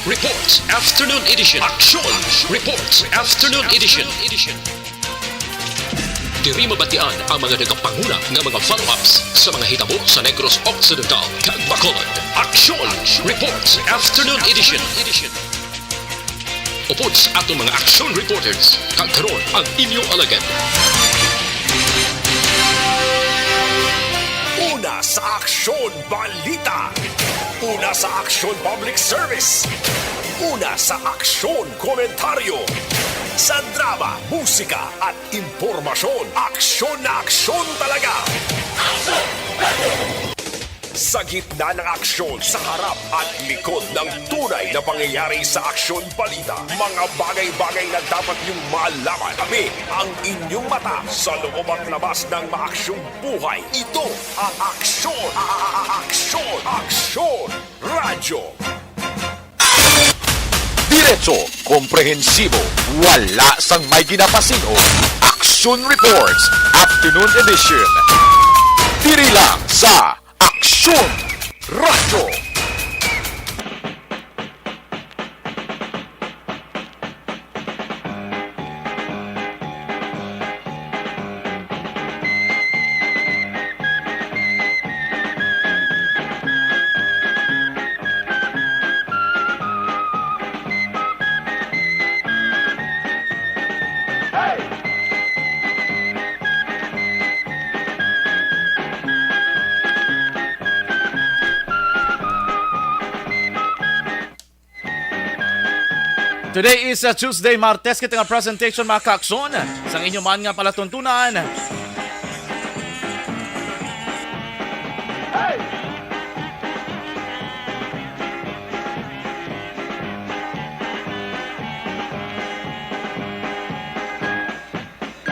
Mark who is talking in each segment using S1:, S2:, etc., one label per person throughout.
S1: Reports Afternoon Edition. Action Reports Afternoon Edition. Diri mabatian ang mga nagapanguna ng mga follow-ups sa mga hitabo sa Negros Occidental, kag Bacolod. Action Reports Afternoon Edition. Upod sa atong mga action reporters, kag karon ang inyong alagad.
S2: Una sa Aksyon Balita. Una sa Aksyon Public Service. Una sa Aksyon Komentaryo. Sa drama, musika at impormasyon, aksyon na aksyon talaga. Sa gitna ng aksyon, sa harap at likod ng tunay na pangyayari sa Aksyon Balita, mga bagay-bagay na dapat niyong malaman. Kami ang inyong mata sa loob at labas ng maaksyong buhay. Ito ang Aksyon! Aksyon! Radyo!
S3: Diretso, komprehensibo, wala sang may ginapasino. Action Reports, Afternoon Edition. Diri lang sa Aksyon Radyo.
S4: Today is Tuesday, Martes, kita nga presentation mga kaakson sa inyong man nga palatuntunan.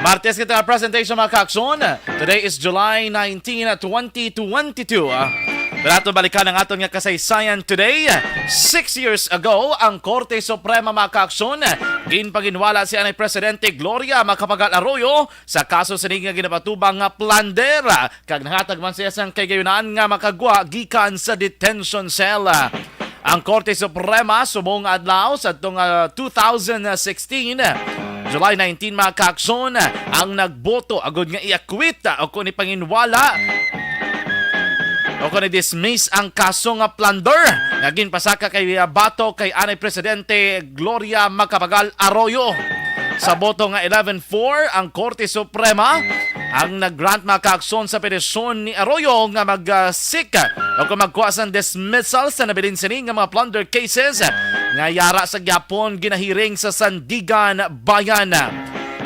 S4: Martes, kita nga presentation mga kaakson. Today is July 19, 2022. Pero balikan ang aton nga kasaysayan today. 6 years ago, ang Korte Suprema mga kaakson ginpaginwala si Anay Presidente Gloria Macapagal Arroyo sa kaso sa nga ginapatubang nga plunder. Kag nahatag man siya sang kaygayonan nga makagwa gikan sa detention cell. Ang Korte Suprema subong adlaw sa itong 2016 July 19 mga kaakson ang nagboto agad nga i-acquit o kung ipanginwala o kung i-dismiss ang kaso nga plunder nga ginpasaka kay bato kay Anay Presidente Gloria Macapagal Arroyo. Sa boto nga 11-4 ang Korte Suprema ang nag-grant mga kaakson sa petisyon ni Arroyo nga mag-seek o kung magkuha sa dismissal sa nabilin sini nga mga plunder cases nga yara sa gyapon ginahiring sa Sandigan Bayan.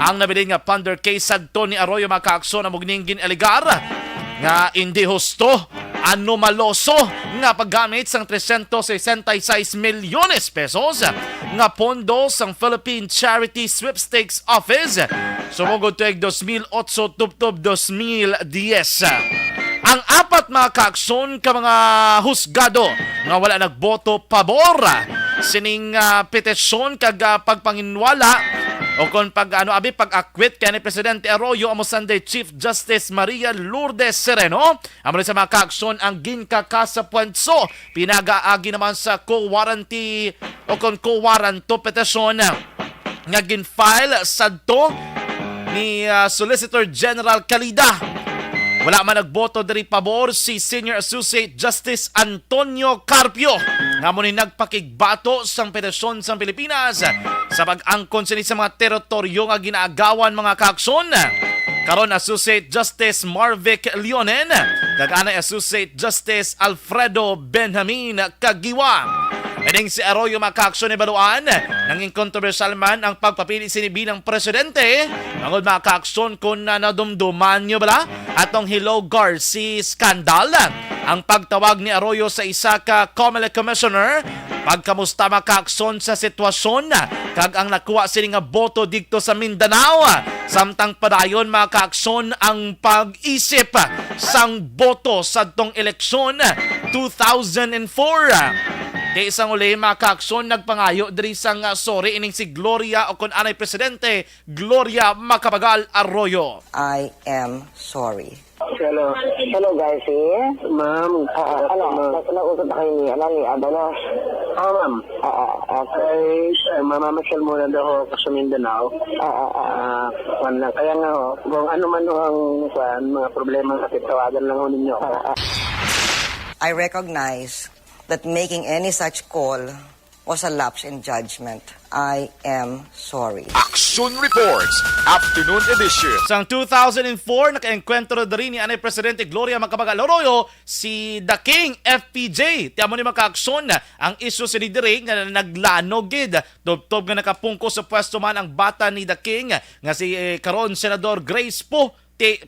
S4: Ang nabilin nga plunder case sadto ni Arroyo mga kaakson ang mugning ginaligar nga hindi husto anomaloso nga paggamit sang 366 milyones pesos nga pondo sang Philippine Charity Sweepstakes Office sumugod tuig 2008 tubtob 2010. Ang apat mga kaakson ka mga husgado nga wala nagboto pabor sining petisyon kag pagpanginwala o kung pag-acquit kay ni Presidente Arroyo amo Sunday Chief Justice Maria Lourdes Sereno amo sa mga kaakson ang ginkakasapuenso pinagaagi naman sa co-warranty o kung co-warranto petition nga ginfile sadto ni Solicitor General Calida. Wala man nagboto diri pabor si Senior Associate Justice Antonio Carpio nga mo ni nagpakigbato sang petisyon sang Pilipinas sa pag-angkon sini sa mga teritoryo nga ginaagawan mga kaakson. Karon Associate Justice Marvic Leonen kag anay Associate Justice Alfredo Benjamin Kagiwa. Eding si Arroyo makaaksyon ni Baluan nanging kontrobersyal man ang pagpapili sini bilang presidente. Mangod makaaksyon kung nadumduman nyo bala atong Hello Garci scandal. Ang pagtawag ni Arroyo sa isa ka COMELEC Commissioner pagkamusta makaakson sa sitwasyon kag ang nakuha sini nga boto dikto sa Mindanao samtang padayon makaakson ang pag-isip sang boto sa tong eleksyon 2004. Kay isang uli makaakson nagpangayo diri sang sorry ining si Gloria o kun anay Presidente Gloria Macapagal Arroyo.
S5: I am sorry. Hello. Hello, guys. Ma'am. Nausap na kayo ni Adalos. Ma'am. Okay. Mamamasyal muna daw ako sa Mindanao. Kaya nga kung ano man ang mga problema kasi tawagan lang ho ninyo.
S6: I recognize that making any such call was a lapse in judgment. I am sorry.
S3: Action Reports, Afternoon Edition.
S4: Sang 2004, naka-enkwentro na rin ni Anay Presidente Gloria Macapagal-Arroyo si The King FPJ. Tiyan mo ni makaaksyon ang isyu si Didire nga naglanogid. Tubtob nga nakapungko sa pwesto man ang bata ni The King nga si karon Senador Grace Po.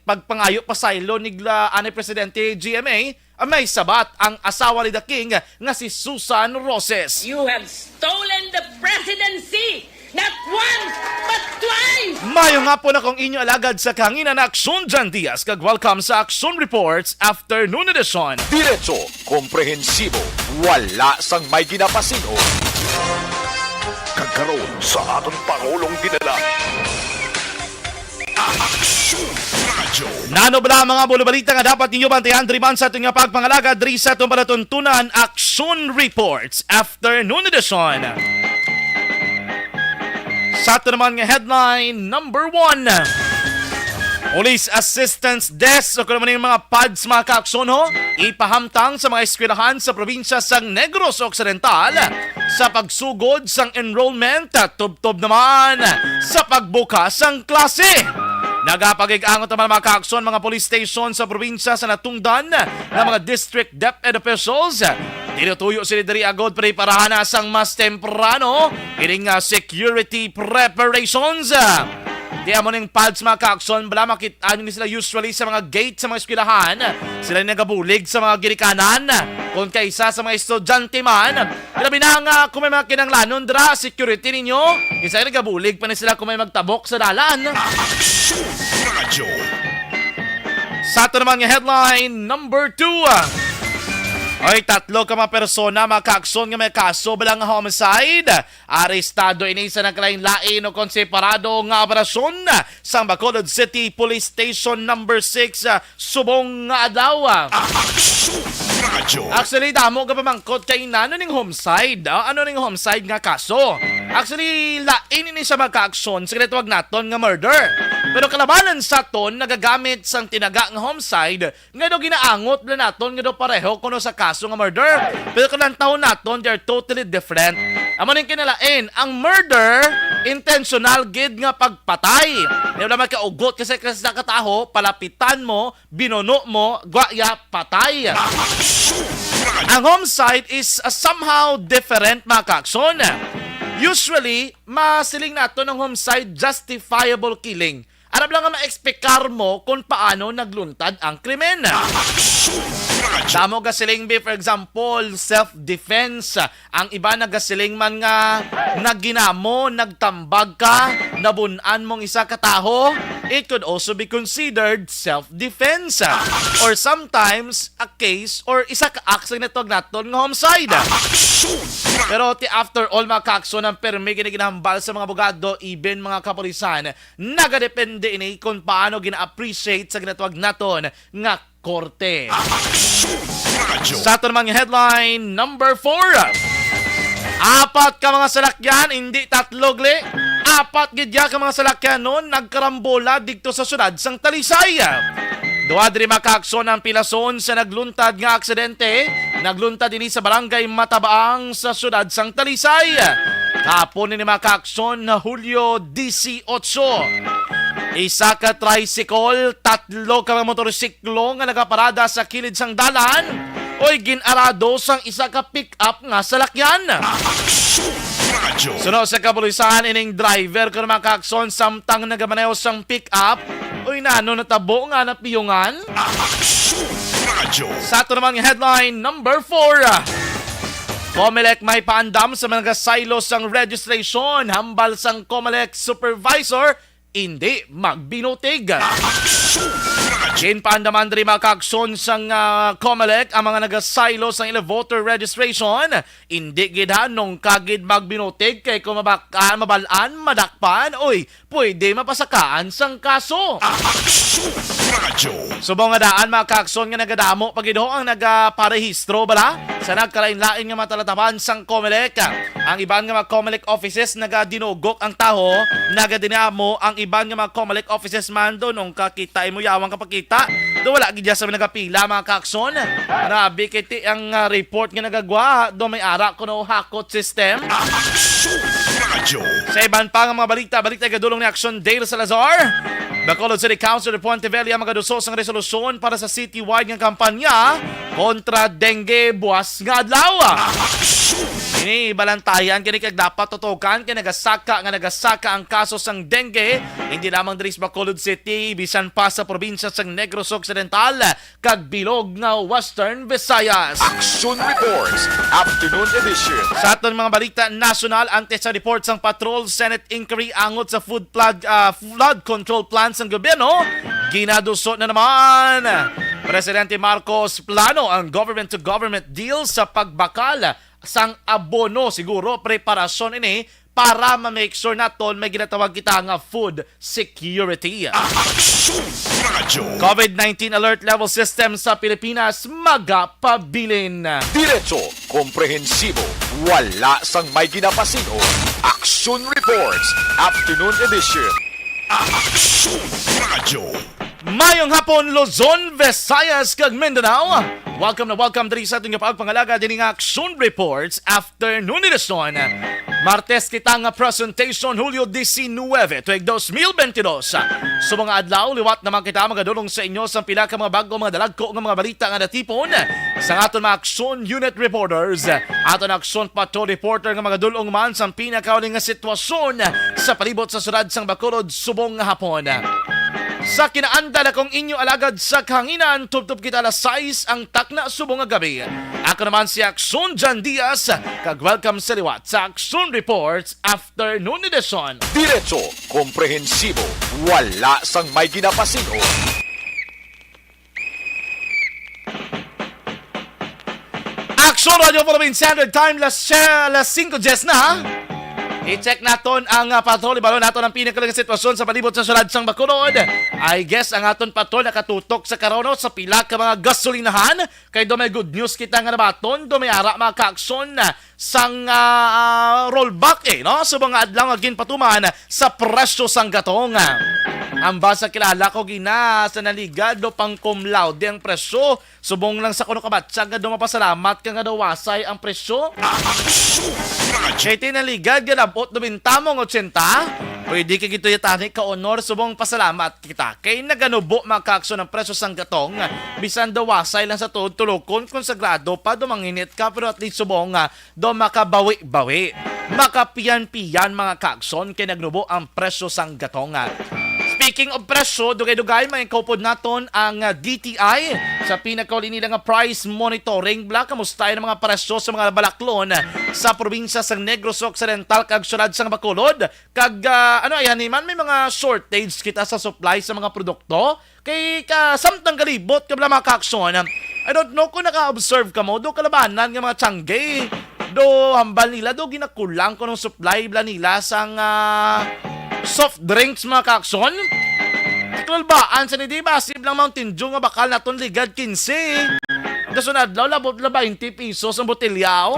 S4: Pagpangayo pa saylo ni Anay Presidente GMA. May sabat ang asawa ni The King nga si Susan Roses.
S7: You have stolen the presidency! Not once, but twice!
S4: Mayo nga po na kung inyo alagad sa kahanginan na Aksyon Jan Diaz. Welcome sa Action Reports Afternoon Edition.
S3: Diretso, komprehensibo, wala sang may ginapasino.
S2: Kagkaroon sa atong Pangulong dinala. Aksyon Radio.
S4: Nano ba mga bulubalita nga dapat ninyo bantayan driman sa ating pagpangalaga diri sa itong palatuntunan Action Reports Afternoon Edition. Sa ito naman nga headline number 1. Police Assistance Desk o kung naman yung mga PADS mga kaaksyon ipahamtang sa mga eskwelahan sa probinsya sang Negros Occidental sa pagsugod sang enrollment at tubtob naman sa pagbukas sang klase. Nagapagig-angot naman mga kaaksyon mga police station sa probinsya sa natungdan ng mga district DepEd officials. Tinutuyo sila diri agad preparahan na sang mas temprano ining security preparations. Di mo ning PADS mga kaaksyon bala makita nyo sila usually sa mga gate sa mga eskwelahan. Sila nagabulig sa mga girikanan kung kaysa sa mga estudyante man. Grabe na nga kung may mga kinanglanon dra security ninyo. Isa nagabulig pa na sila kung may magtabok sa dalan.
S2: Action Radio.
S4: Sa ito naman yung headline number 2. Ay, 3 ka mga persona makaaksyon nga may kaso bilang homicide. Arestado ini sa naglain-lain o konseparado nga operasyon sa Bacolod City Police Station number 6 subong nga adlaw.
S2: Action Radio.
S4: Actually, damo ka pamangkot kay ano ning homicide. Ano ning homicide nga kaso? Actually, lain ini sa magkaaksyon sa kinatawag naton nga murder. Pero kalabanan sa ton nagagamit sang tinaga nga homicide nga do ginaangot na naton nga do pareho kuno sa kaso nga murder. Pero kanang taon naton they are totally different. Amo ning kinalain, ang murder intentional gid nga pagpatay. Di naman kaugot kasi sa kataho, palapitan mo, binuno mo, gwaya patay. Ang homicide is somehow different mga kaaksyon. Usually, masiling nato ng homicide justifiable killing. Arab lang nga ma-expectar mo kung paano nagluntad ang krimen. Damo gasiling be, for example, self-defense. Ang iba nagasiling man nga nagginamo, nagtambag ka, nabunan mong isa kataho. It could also be considered self-defense. Or sometimes, a case or isa ka-action na tawag naton nga homicide. Pero after all mga kaakson ang permi ginaginahambal sa mga abogado, even mga kapulisan, nagadepende ini kung paano gina-appreciate sa ginatawag naton nga korte. Sa ito naman yung headline number 4. 4 ka mga salakyan, hindi 3 gle. 4 gidya ka mga salakyan noon nagkarambola dito sa syudad sang Talisay. Duadri makaakson ang pilason sa nagluntad nga aksidente. Nagluntad din sa barangay Matabaang sa syudad sang Talisay. Kapon ni makaakson na Hulyo 18. Isa ka tricycle, 3 ka mga motorsiklo nga nagaparada sa kilid sang dalan. Oy ginarado sang isa ka pick-up nga salakyan. Sunod sa kapulisan ining driver ka naman kakson samtang nagamaneho sang pick-up. Uy nano natabo nga napiyungan. Sa ito naman yung headline number 4. Comelec may paandam sa mga silos sang registration. Hambal sang Comelec supervisor, hindi magbinutig. Ginpaandaman diri mga kaagson sang COMELEC ang mga nagasaylo sang ila voter registration. Indi gid nung kagid magbinotig kay kung mabalaan, madakpan, oy, pwede mapasakaan sang kaso. Subong nga daan mga kaagson nga nagadamo pagido ang nagaparehistro bala sa nagkalain-lain nga matalatapan sang COMELEC. Ang iban nga mga COMELEC offices nagadinugok ang taho, nagadinamo ang iban nga mga COMELEC offices man do nung kakita mo yawang kapakita. Do wala gid sa nagapila mga kaagson. Arabi kiti ang report nga nagagwa do may ara kuno hakot system. Sa iban pa nga mga balita gadulong ni Action Dale Salazar. Bacolod City Council de Puentevilla magadusos ang resolusyon para sa citywide nga kampanya kontra dengue buwas nga adlaw. Ini balantayan kini kag dapat tutukan kay nagasaka ang kaso sang dengue hindi lamang diri sa Bacolod City bisan pa sa probinsya sang Negros Occidental kag bilog nga Western Visayas.
S3: Action Reports, Afternoon Edition.
S4: Sa aton mga balita nasyonal, ante sa report sang Patrol Senate inquiry angot sa flood control plan sang gobyerno, ginadusot na naman Presidente Marcos plano ang government-to-government deal sa pagbakal sang abono. Siguro preparasyon ini para ma-make sure naton may ginatawag kita nga food security. COVID-19 alert level system sa Pilipinas magapabilin.
S3: Diretso, komprehensibo, wala sang may ginapasino. Action Reports, Afternoon Edition. Mayong hapon, Luzon, Visayas, kag Mindanao. Welcome diri sa ating pagpangalaga din nga Action Reports Afternoon Edition. Martes kita nga presentation Hulyo 19, tuig 2022. So mga adlaw, liwat naman kita magadulong sa inyo sa pila ka mga bago mga dalagko nga mga balita nga natipon sa aton mga Action Unit Reporters. Aton Action Patrol Reporter nga magadulong man sa pinakauling nga sitwasyon sa palibot sa syudad sang Bacolod subong nga hapon. Sa kinaanda na kong inyo alagad sa kahanginan, tubtub kita alas 6 ang takna subong nga gabi. Ako naman si Action Jan Diaz, kag welcome sa liwat sa Action Reports Afternoon Edition. Diretso, komprehensibo, wala sang may ginapasino.
S4: Action Radio Philippine Standard Time, las 5:10 na. I-check naton ang patrol, ibalo naton ang pinakalang sitwasyon sa palibot sa syudad sang Bacolod. I guess ang aton patrol nakatutok sa karono sa pila ka mga gasolinahan. Kay do may good news kita nga nabaton, do may ara mga kaakson sang rollback no? So mga adlaw agin patuman sa presyo sang gatong. Ang basa kilala ko gina sa naligad do pang cum laude ang presyo. Subong lang sa kuno kabatsag nga do mapasalamat ka nga daw wasay ang presyo. Kaya tinaligad nga nabot do bintamong 80. Pwede ka gito yatani ka honor subong pasalamat kita. Kay naganubo makakso ng presyo sang gatong. Bisan daw wasay lang sa tulokon kung sagrado pa do manginit ka pero at least subong do makabawi-bawi. Makapiyan-piyan mga kakson kay nagnubo ang presyo sang gatong. Speaking of presyo, dugay-dugay may kaupod naton ang DTI sa pinakauli nila nga price monitoring bla. Kamusta yung mga presyo sa mga balaklon sa probinsya sa Negros Occidental kag syudad sang Bacolod. Kag man may mga shortage kita sa supply sa mga produkto. Kay samtang kalibot kabla mga kakson. I don't know kung naka-observe ka mo do kalabanan nga mga tsanggay. Do hambal nila do ginakulang ko ng supply bla nila sang soft drinks mga kakson. Tikol ba? Ansa ni di ba? Sib lang Mountain Dew nga bakal naton ligad 15. Kasunod law labot la 20 pesos ang botelyaw.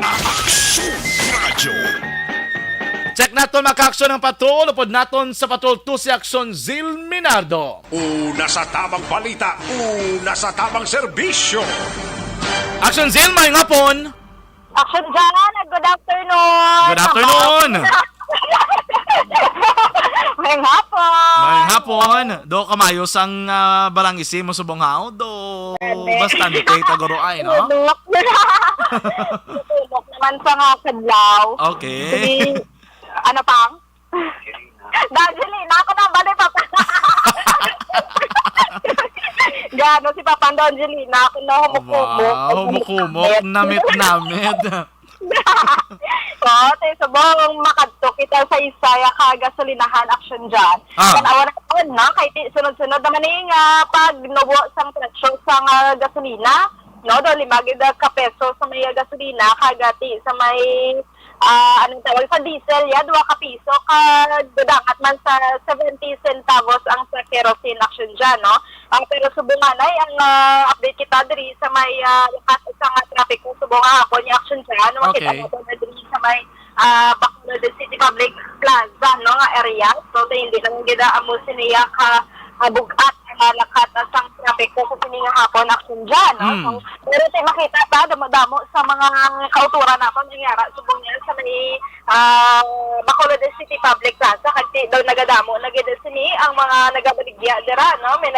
S4: Check naton mga kakson ng patrol. Upod naton sa patrol 2 si Action Zil Minardo.
S2: Una sa tamang balita, una sa tamang serbisyo.
S4: Action Zil, may ngapon.
S8: Action Jan, good afternoon.
S4: Good afternoon.
S8: Ngayong hapon.
S4: Ngayong hapon. Do kamayos ang barangisi mo subong hao. Do basta ni kay Tagoroay, no?
S8: Tulok naman sa nga kadlaw.
S4: Okay.
S8: Ano pang? Darjeeling, ako na bali pa. Gano si Papa Angelina, ako na humukumok.
S4: Wow, humukumok. Namit-namit.
S8: ko, tayo subong makadto kita sa Isaya ka gasolinahan action dyan. Tanawa na ko, no? Kahit sunod-sunod naman pag nubo sang presyo sang gasolina, no? Do 5 ka peso sa may gasolina, kagati sa may anong tawag sa diesel, 2 ka piso, dadangat man sa 70 centavos ang sa kerosene action dyan, no? Pero subungan ay, ang update kita diri sa may lakas sa traffic ko, subungan ako yung action dyan, no? Makita mo na diri sa may Bacolod City Public Plaza, no? Area. So, hindi lang gina amo siniya ka bugat lakat sa traffic ko sa sininga hapon action dyan, no? So, pero tayo makita pa, damo sa mga kauturan na pa, nangyara, subong niya sa may Bacolod City Public Plaza, kasi daw nagadamo, nagidesini ang mga nagabaligya dira, no? May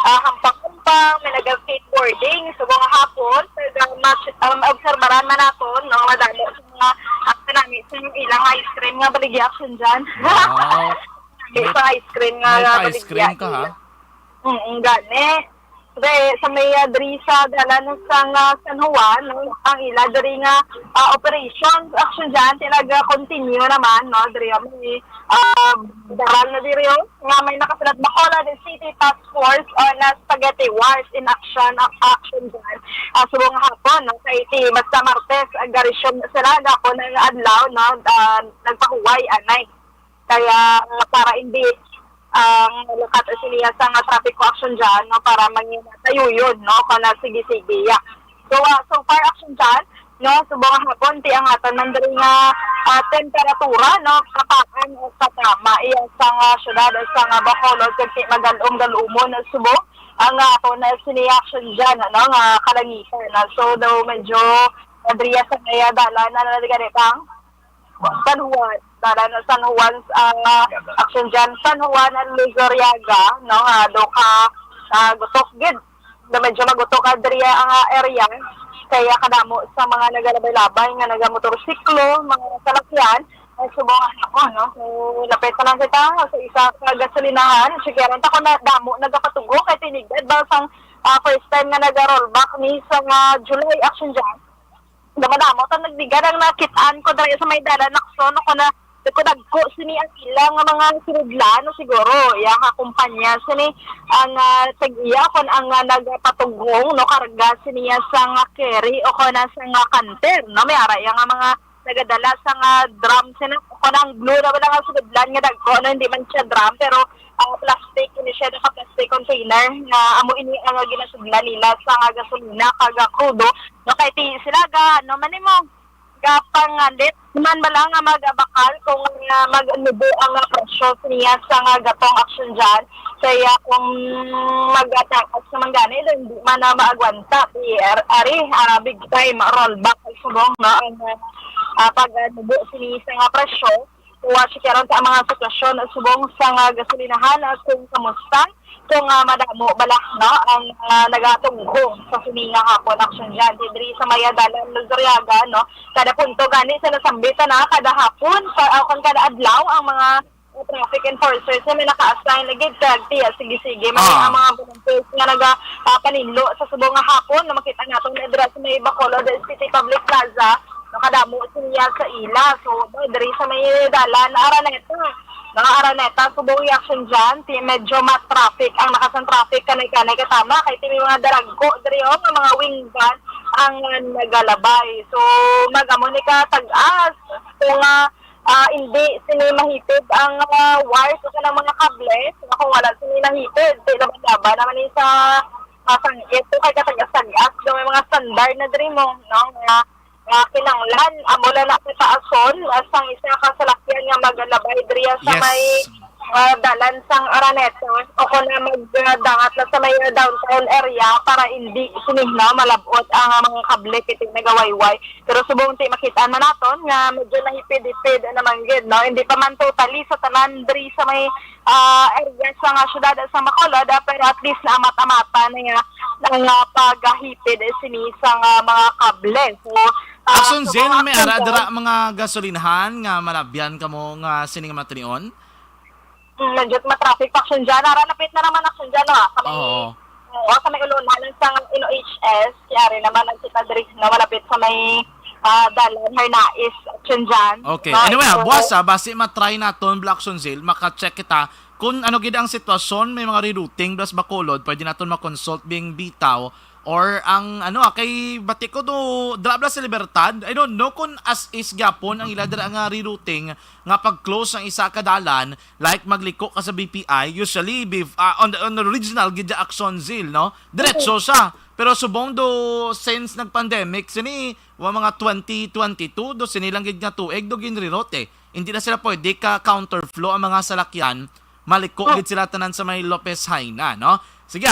S8: hampang-hampang, may skateboarding, subong hapon, obserbaran man natin, no? Madamo sa mga namin sa ilang ice cream nga baligya action dyan.
S3: Wow.
S8: Sa ice cream nga
S3: May ice cream ka, ha?
S8: Gani. Sa may drisa dalan sa San Juan, no? Ang ila diri nga operations action dyan, tinaga-continue naman, no? Diri may daral na diri nga may nakasulat Bacolod City Task Force on Spaghetti Wars in action dyan. Subong hapon, no? Kay basta Martes, agarisyon sila ako ng adlaw, no? Nagpahuway, anay. Kaya para hindi ang lakat siliya sa traffic action dyan, no, para tayo yun, no, para sige-sige. Yeah. So far action dyan, no, subong hapon, ang aton nandari nga temperatura, no, kapaan sa tama, iyang sa syudad, sa Bacolod, kasi magalum-galumon na subong, ang aton na siliya action dyan, no, nga kalangitan. So, daw medyo adriya sa kaya dala na naliganitang San Juan, na San Juan action dyan, San Juan at Luzuriaga, no, do ka gutok gid, do medyo magutok ka diri ang area, kaya kadamo sa mga nagalabay-labay nga nagamotorsiklo, mga salakyan, ay subong ako, no, so lapit na lang kita sa isa ka gasolinahan, sigaran ta ko na damo nagapatugo, kay tinigad ba sang first time nga nag-rollback ni sa July action dyan, damadamo ta nagbigan ang nakitaan ko dahil sa may dala nakson ako na dagko sini ang ilang mga sinudlano siguro iya ka kumpanya sini ang tag-iya kon ang nagpatugong no karga siniya sa nga carry o kon sa nga kanter no may ara yang mga nagadala sa nga drum sini kon ang blue na wala nga sinudlan nga dagko no hindi man siya drum pero ang plastic ini siya naka plastic container nga amo ini ang ginasudlan nila sa nga gasolina kaga crudo no kay ti sila ga no manimo gapangalit man ba lang nga magabakal kung mag-nubo ang presyo niya sa nga gatong action dyan kaya kung mag-atakas sa manggani hindi man na maagwanta big time rollback subong na ang pag-nubo sini sa nga presyo sikaron sa mga sitwasyon subong sa nga gasolinahan at kung kamusta kung madamo bala no ang nagatunggo sa sininga hapon action dyan diri sa Mayadalan Luzuriaga no kada punto gani sa nasambita na kada hapon kung kada adlaw ang mga traffic enforcers na may naka-assign na gid sige may ang mga volunteers nga nagapaninlo sa subong nga hapon na makita naton na dira sa may Bacolod City Public Plaza nakadamo siya sa ila so diri sa may dalan Araneta, subong reaction dyan, medyo traffic ang nakasan traffic kanay katama, kahit may mga daragko, diri mga wing van ang nagalabay. So, mag-amonika tag-as, kung hindi sini mahitid ang wires o ng mga kable, kung wala sini nahitid, laban naman sa sangkit, so kay katag-as, so may mga standard na diri mo, no, kinanglan, mula na sa ason, sang isa ka salakyan nga magalabay diriya sa may dalan sang Araneta, o kung na magdangat na sa may downtown area para hindi sinigna malabot ang mga kable kiting nagawayway. Pero subong ti makita man naton nga medyo nahipid-hipid naman gid, no? Hindi pa man totally sa tanan diri sa may area sa nga syudad sa Bacolod, pero at least na amata-amata na nga paghahipid sinisang mga kable. So,
S3: Action Zen, may aradara mga gasolinahan nga malabyan ka mo nga sining matinion?
S8: Medyo matraffic action dyan. Naranapit na naman action dyan, ha? Sa may ulunan sa NOHS, kaya rin naman ang kita diri na malapit sa may dalan her nais action dyan.
S3: Okay.
S8: No?
S3: Anyway,
S8: So,
S3: buwas basi matry naton Blackson Zil, maka-check kita kung ano gid ang sitwasyon, may mga rerouting das Bacolod, pwede naton ma-consult being bitaw or ang kay bati ko do drabla sa Libertad. I don't know kung as is gyapon ang ila dira nga rerouting nga pag-close ang isa ka dalan like magliko ka sa BPI usually on the original gid Action Zil, no? Diretso siya. Pero subong do since nag-pandemic sini mga 2022 do sinilang gid nga tuig do ginrirote. Hindi na sila pwede ka counterflow ang mga salakyan. Maliko gid sila tanan sa may Lopez Haina, no? Sige,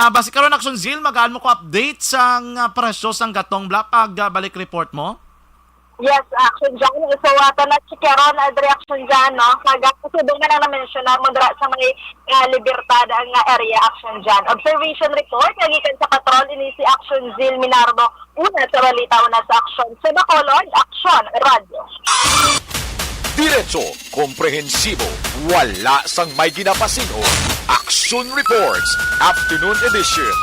S3: basi karon Action Zil, magaan mo ko update sa presyo sang gatong bla pag balik report mo?
S8: yes, action dyan. So, na si Keron, reaction dyan, no? Kasubong na na-mention na mundra sa may Libertad ang area action dyan. Observation report, nagikan sa patrol, ini si Action Zil Minardo, una sa balita, una sa action. Sa Bacolod, Action Radio.
S2: Diretso, komprehensibo, wala sang may ginapasino. Action Reports, Afternoon Edition.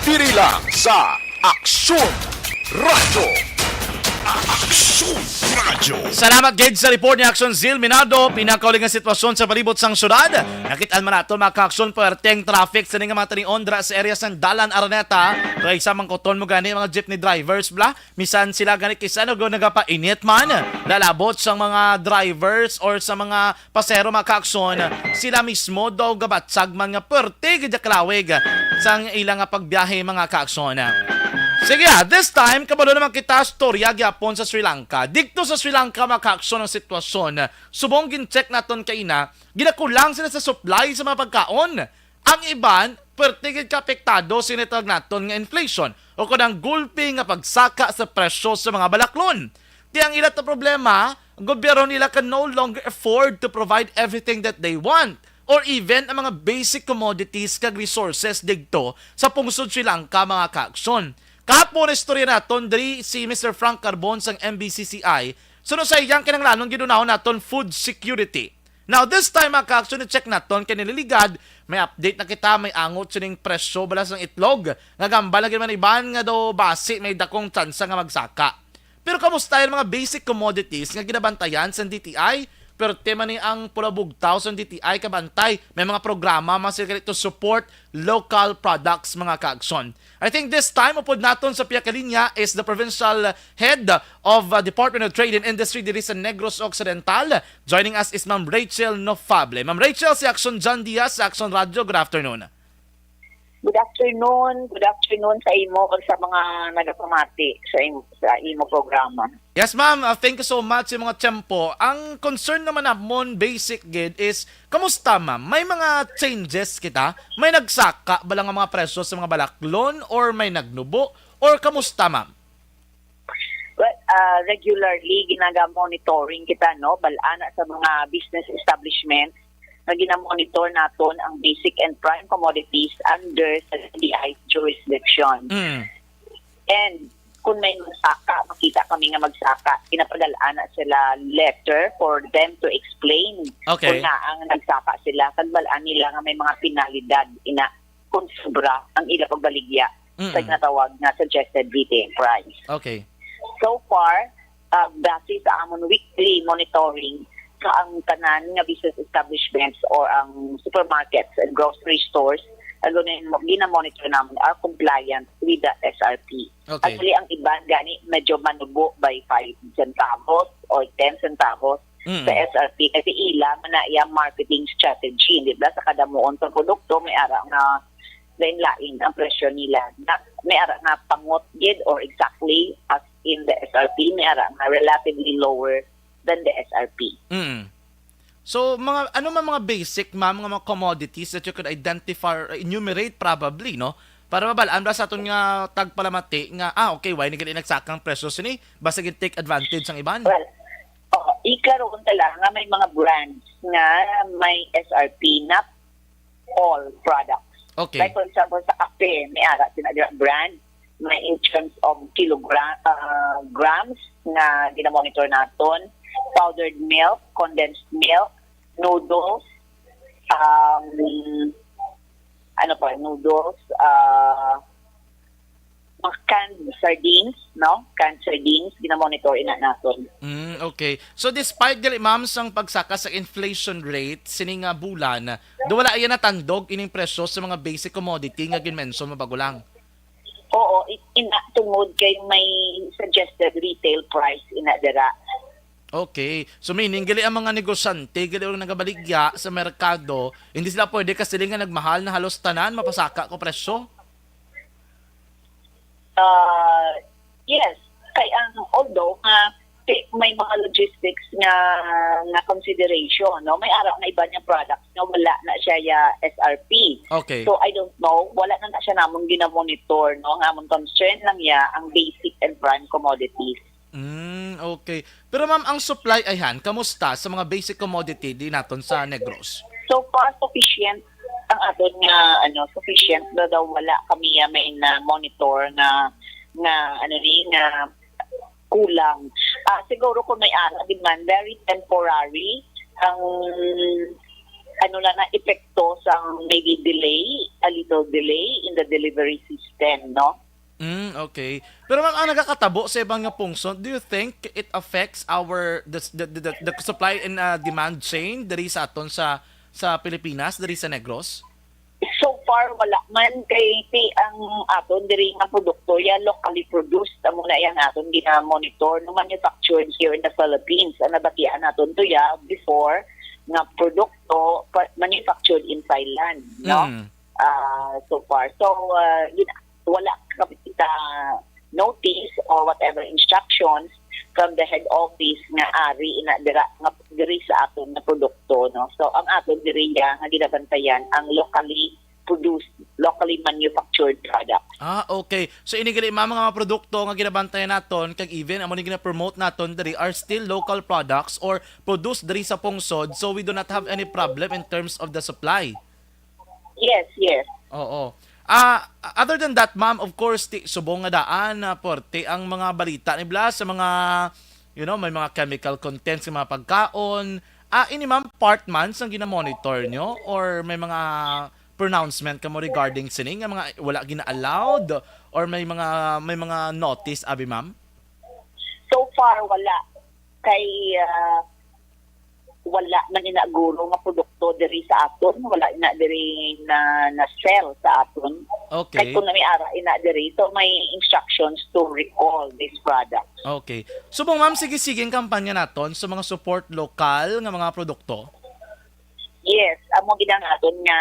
S2: Diri lang sa Action Radio. Action Radio.
S3: Salamat gid sa report ni Action Zil Minado. Pinakauling nga sitwasyon sa palibot sang syudad. Nakitaan man nato mga ka-action perteng traffic sa nga matani ondra sa area sang Dalan Araneta. Kay sa mangkoton mo gani mga jeepney drivers bla. Misan sila gani kisano go nagapainit man. Lalabot sang mga drivers or sa mga pasero mga ka-action. Sila mismo daw gabatsag man nga perte gid kalawig sang ilang nga pagbiyahe mga ka-action. Sige, this time, kabalo naman kita storya gyapon sa Sri Lanka. Dikto sa Sri Lanka, maka-aksyon ang sitwasyon. Subong gin-check naton kaina, ginakulang sila sa supply sa mga pagkaon. Ang iban, pertigid ka apektado sinitag naton nga inflation o kung gulpi nga pagsaka sa presyo sa mga balaklon. Di ang ilat na problema, ang gobyerno nila can no longer afford to provide everything that they want or even ang mga basic commodities kag resources digto sa pungsod Sri Lanka mga ka-aksyon. Kahapon istorya naton diri si Mr. Frank Carbon sang MBCCI suno sa iyang kinanglanon gidunahon naton food security. Now this time mga ka-action check naton kay nililigad may update na kita may angot sining presyo balas ng itlog nga gambal lagi man iban nga do basi may dakong tsansa nga magsaka. Pero kamusta yung mga basic commodities nga ginabantayan sa DTI? Pero tema ni ang pulabugtaw sa DTI kabantay. May mga programa masila to support local products mga ka-action. I think this time upod naton sa piyakalinya is the provincial head of Department of Trade and Industry diri sa Negros Occidental. Joining us is Ma'am Rachel Nofable. Ma'am Rachel, si Action John Diaz sa Action Radio. Good afternoon.
S9: Good afternoon sa imo o sa mga nagapamati sa imo programa.
S3: Yes ma'am, thank you so much sa mga tiyempo. Ang concern naman namon basic gid is, kamusta ma'am? May mga changes kita? May nagsaka ba lang ang mga presyo sa mga balaklon or may nagnubo? Or kamusta ma'am?
S9: Well, regularly ginaga-monitoring kita, no? Balana sa mga business establishments na ginamonitor naton ang basic and prime commodities under sa DTI jurisdiction. And kung may magsaka, makita kami nga magsaka, pinapadalaan na sila letter for them to explain kung na ang nagsaka sila. Tagbalaan nila nga may mga penalidad kung sobra ang ilang pagbaligya sa natawag na suggested retail price.
S3: Okay.
S9: So far, base sa amon weekly monitoring, ang tanan nga business establishments or ang supermarkets and grocery stores gina-monitor namin are compliant with the SRP.
S3: Okay.
S9: Actually, ang iban gani medyo manubo by 5 centavos or 10 centavos sa SRP kasi ila man na iya marketing strategy, di ba? Sa kada muon sa produkto may ara nga lain ang presyo nila. May ara na pangot gid or exactly as in the SRP, may ara na relatively lower than the SRP.
S3: So, ano mga basic, ma'am, mga commodities that you could identify or enumerate probably, no? Para mabalaan ba sa aton nga tagpalamati nga, okay, why naging nagsakang presyo sini? Basta take advantage ang iban?
S9: Well, ikaroon talaga nga may mga brands nga may SRP, not all products.
S3: Okay.
S9: Like for example, sa kape, may ara sinadya brand, may in terms of grams na ginamonitor naton, powdered milk, condensed milk, noodles, mga canned sardines, no? Canned sardines, ginamonitor ina naton.
S3: Okay. So despite gali ma'am sang pagsaka sa inflation rate sining nga bulan, do wala yan natandog ining presyo sa mga basic commodity nga ginmention mo bago lang.
S9: Oo, ina tungod kay may suggested retail price ina dira.
S3: Okay. So meaning gali ang mga negosyante, gali ang nagabaligya sa merkado, hindi sila pwede kasi nga nagmahal na halos tanan mapasaka ko presyo.
S9: Yes, kay ang although may mga logistics nga consideration, no? May araw na iba niyang products na wala na siya SRP.
S3: Okay.
S9: So I don't know, wala na siya namon ginamonitor, no? Nga amon concern lang ya ang basic and prime commodities.
S3: Okay. Pero ma'am, ang supply ayan, kamusta sa mga basic commodity di naton sa Negros?
S9: So far sufficient ang aton nga sufficient daw wala kami may na monitor na kulang. Siguro kung may demand, very temporary ang na epekto sa maybe a little delay in the delivery system, no?
S3: Okay. Pero ma'am, ang nagakatabo sa ibang nga pungson, do you think it affects the supply and demand chain diri sa aton sa Pilipinas, diri sa Negros?
S9: So far wala man kay ang aton diri nga produkto ya locally produced amo na yan aton gina-monitor no manufactured here in the Philippines. Ang nabatian naton to ya before nga produkto manufactured in Thailand, no? So far. So wala kapita notice or whatever instructions from the head office nga ari ina diri sa aton na produkto, no? So ang aton diri nga ginabantayan ang locally produced, locally manufactured product.
S3: Okay. So inigali mga produkto nga ginabantayan naton kag even amo ni gina-promote naton diri are still local products or produced diri sa pungsod, so we do not have any problem in terms of the supply.
S9: Yes.
S3: Oo. Other than that, ma'am, of course, subong nga daan porte ang mga balita ni Blas sa mga, may mga chemical contents sa mga pagkaon. Ini ma'am, part months ang ginamonitor nyo? Or may mga pronouncement ka mo regarding sining, nga mga wala gina-allowed? Or may mga notice, abi ma'am?
S9: So far, wala. Kay wala man inaguro nga produkto diri sa aton, wala ina diri na sell sa aton.
S3: Okay.
S9: Kay kung may ara ina diri, so may instructions to recall this product.
S3: Okay. Subong ma'am, sige-sige ang kampanya naton sa mga support lokal nga mga produkto.
S9: Yes, amo ginang aton nga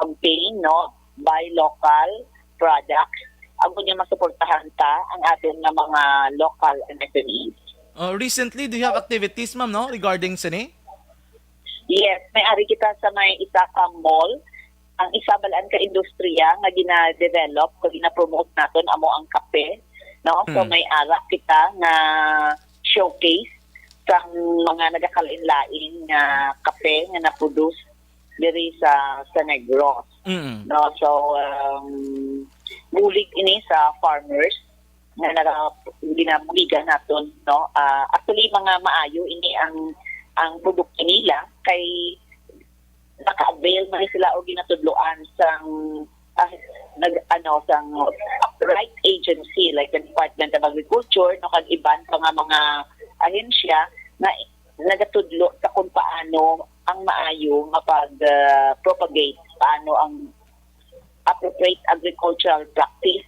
S9: campaign, no? Buy local products. Amo niya masuportahan ta ang aton nga mga local MSMEs.
S3: Recently, do you have activities, ma'am, no, regarding sini?
S9: Yes, may ari kita sa may isa ka mall. Ang isa balaan ka industriya nga gina-develop, kung gina-promote naton amo ang kape, no? So may ara kita nga showcase sa mga nagakalain-lain nga kape nga na-produce diri sa Negros. No? So bulig ini sa farmers nga ginabuligan naton, no? Actually mga maayo ini ang produkto nila kay naka-avail man sila o ginatudloan sang sang right agency like the Department of Agriculture, no, kag iban pa nga mga ahensya na nagatudlo sa kung paano ang maayo nga pag-propagate, paano ang appropriate agricultural practice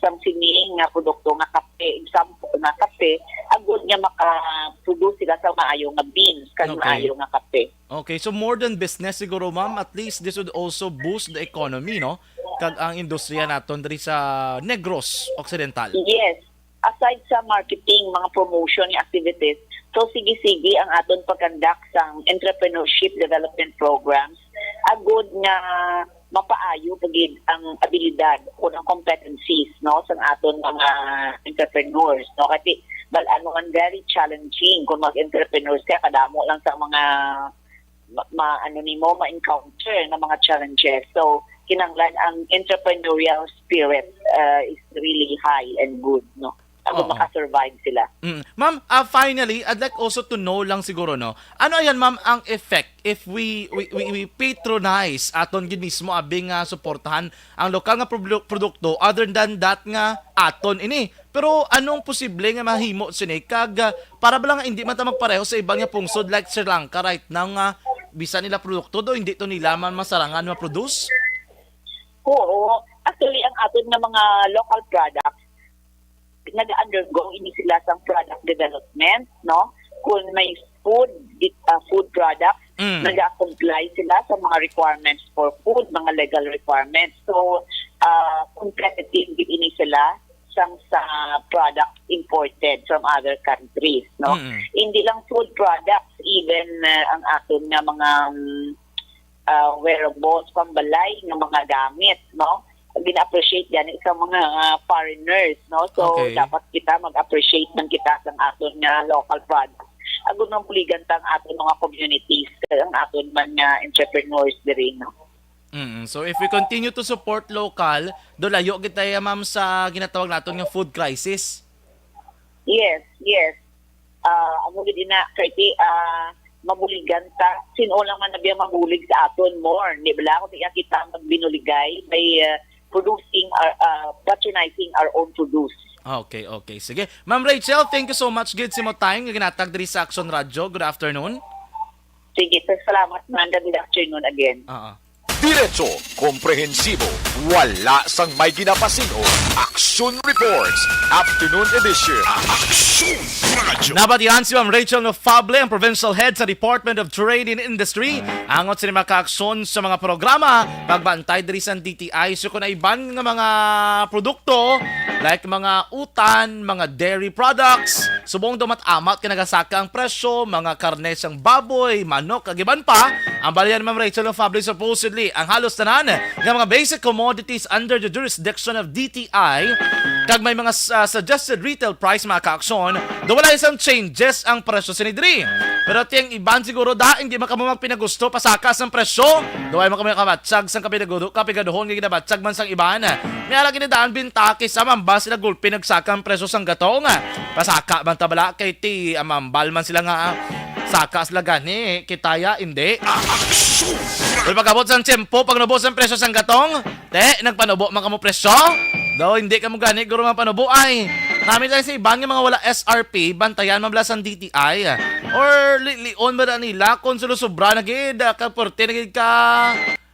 S9: sa siniing nga produkto nga kape, example nga kape, agud nga maka-produce sila sa maayo nga beans, kag maayo nga kape.
S3: Okay, so more than business siguro, ma'am, at least this would also boost the economy, no? Kag ang industriya naton diri sa Negros Occidental.
S9: Yes. Aside sa marketing, mga promotion activities, so sige-sige ang aton pagkandak sang entrepreneurship development programs, agud nga mapaayo pagid ang abilidad o ang competencies, no, sa aton mga entrepreneurs, no, kasi man very challenging kung mag-entrepreneurs ka, kadamo lang sa mga ma-encounter na mga challenges. So kinanglan ang entrepreneurial spirit is really high and good, no. Ako
S3: Oo.
S9: makasurvive sila.
S3: Ma'am, finally, I'd like also to know lang siguro, no? Ano ayan, ma'am, ang effect if we patronize aton gid mismo abing nga suportahan ang lokal nga produkto other than that nga aton ini. Pero anong posible nga mahimo sini kag para ba lang hindi man ta magpareho sa ibang nga pungsod like Sri Lanka right now nga bisa nila produkto do hindi to nila man masarangan ma-produce?
S9: Oo. Actually, ang aton nga mga local products, nag-undergo ini sila sa product development, no? Kung may food products, nag-comply sila sa mga requirements for food, mga legal requirements. So, competitive ini sila sa products imported from other countries, no? Hindi lang food products, even ang aton nga mga wearables, pambalay ng mga gamit, no? Din-appreciate yan sa mga foreigners, no? So,
S3: Okay.
S9: dapat kita mag-appreciate ng kita sa aton nga local products. Agon ng puligan tang aton mga communities, ang aton man nga entrepreneurs diri, no?
S3: So if we continue to support local, do layo kita ma'am sa ginatawag naton nga food crisis.
S9: Yes. Amo gid na kay mabuligan ta. Sino lang man nabiya mabulig sa aton more, di ba? Kung kita magbinuligay by patronizing our own produce.
S3: Okay. Sige. Ma'am Rachel, thank you so much gid sa mo time nga ginatag diri sa Action Radio. Good afternoon.
S9: Sige, salamat man. Good afternoon again.
S2: Diretso, komprehensibo, wala sang may ginapasino. Action Reports, Afternoon Edition. Action Radio.
S3: Nabatihan si Ma'am Rachel Nofable, ang Provincial Head sa Department of Trade and Industry. Angot sila maka-aksyon sa mga programa, pagbantay diri sa DTI. So kung iban nga mga produkto, like mga utan, mga dairy products, subong dumat-amat kinagasaka ang presyo, mga karne siyang baboy, manok, kagiban pa, ang balian Ma'am Rachel Nofable supposedly ang halos tanan ng mga basic commodities under the jurisdiction of DTI kag may mga suggested retail price mga kaaksyon do wala isang changes ang presyo sa nidri. Pero tiyang iban siguro daing di makamamag pinagusto pasakas ang presyo do ay makamakabatsag sang kapigaduhon nga ginabatsag man sang iban. May ala ginadaan bintake sa mamba sila gulpi nagsaka ang presyo sang gatong pasaka man tabala kay ti amambal man sila nga saka sila gani kitaya hindi. Pero pagkabot sa tiyempo, pag nabos ang presyo sang gatong, nagpanubo man kamo presyo? Daw hindi ka mo gani, guro man panubo ay. Namin tayo sa ibang mga wala SRP, bantayan mablas ang DTI. Or lion ba na nila, kung sulusubra na gid, kaporte na gid ka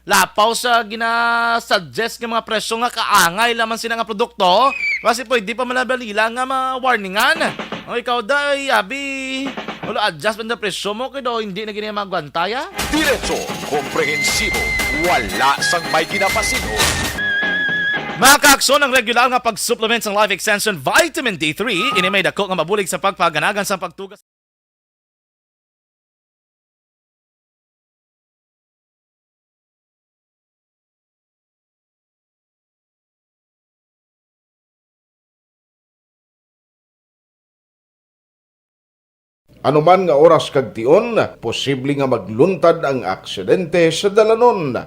S3: lapaw sa gina-suggest ng mga presyo nga kaangay laman sila nga produkto. Kasi pwede pa malabalila nga ma-warningan. O ikaw day, abi, wala adjust man na presyo mo, kaya hindi na ganyan magwantaya.
S2: Diretso, komprehensibo, wala sang may ginapasino.
S3: Mga kaaksyon, ang regular nga pag-supplement ng Life Extension Vitamin D3, inimay dako nga mabulig sa pagpaganagan sa pagtugas.
S10: Anuman nga oras kag tion, posible nga magluntad ang aksidente sa dalanon.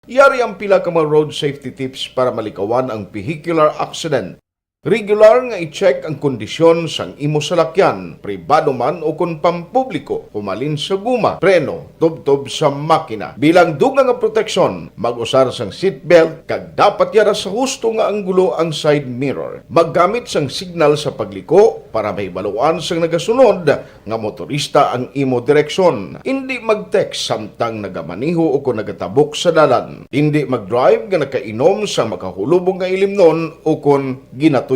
S10: Yari ang pila ka mga road safety tips para malikawan ang vehicular accident. Regular nga i-check ang kondisyon sang imo salakyan, pribado man o kung pampubliko, humalin sa guma, preno, tubtob sa makina. Bilang dugang nga proteksyon, mag-usar sang seatbelt, kag dapat yara sa husto nga anggulo ang side mirror. Maggamit sang signal sa pagliko para may baluan sang nagasunod nga motorista ang imo direksyon. Hindi mag-text samtang nagamaniho o kung nagatabok sa dalan. Hindi mag-drive nga nakainom sa makahulubong nga ilimnon o kung ginato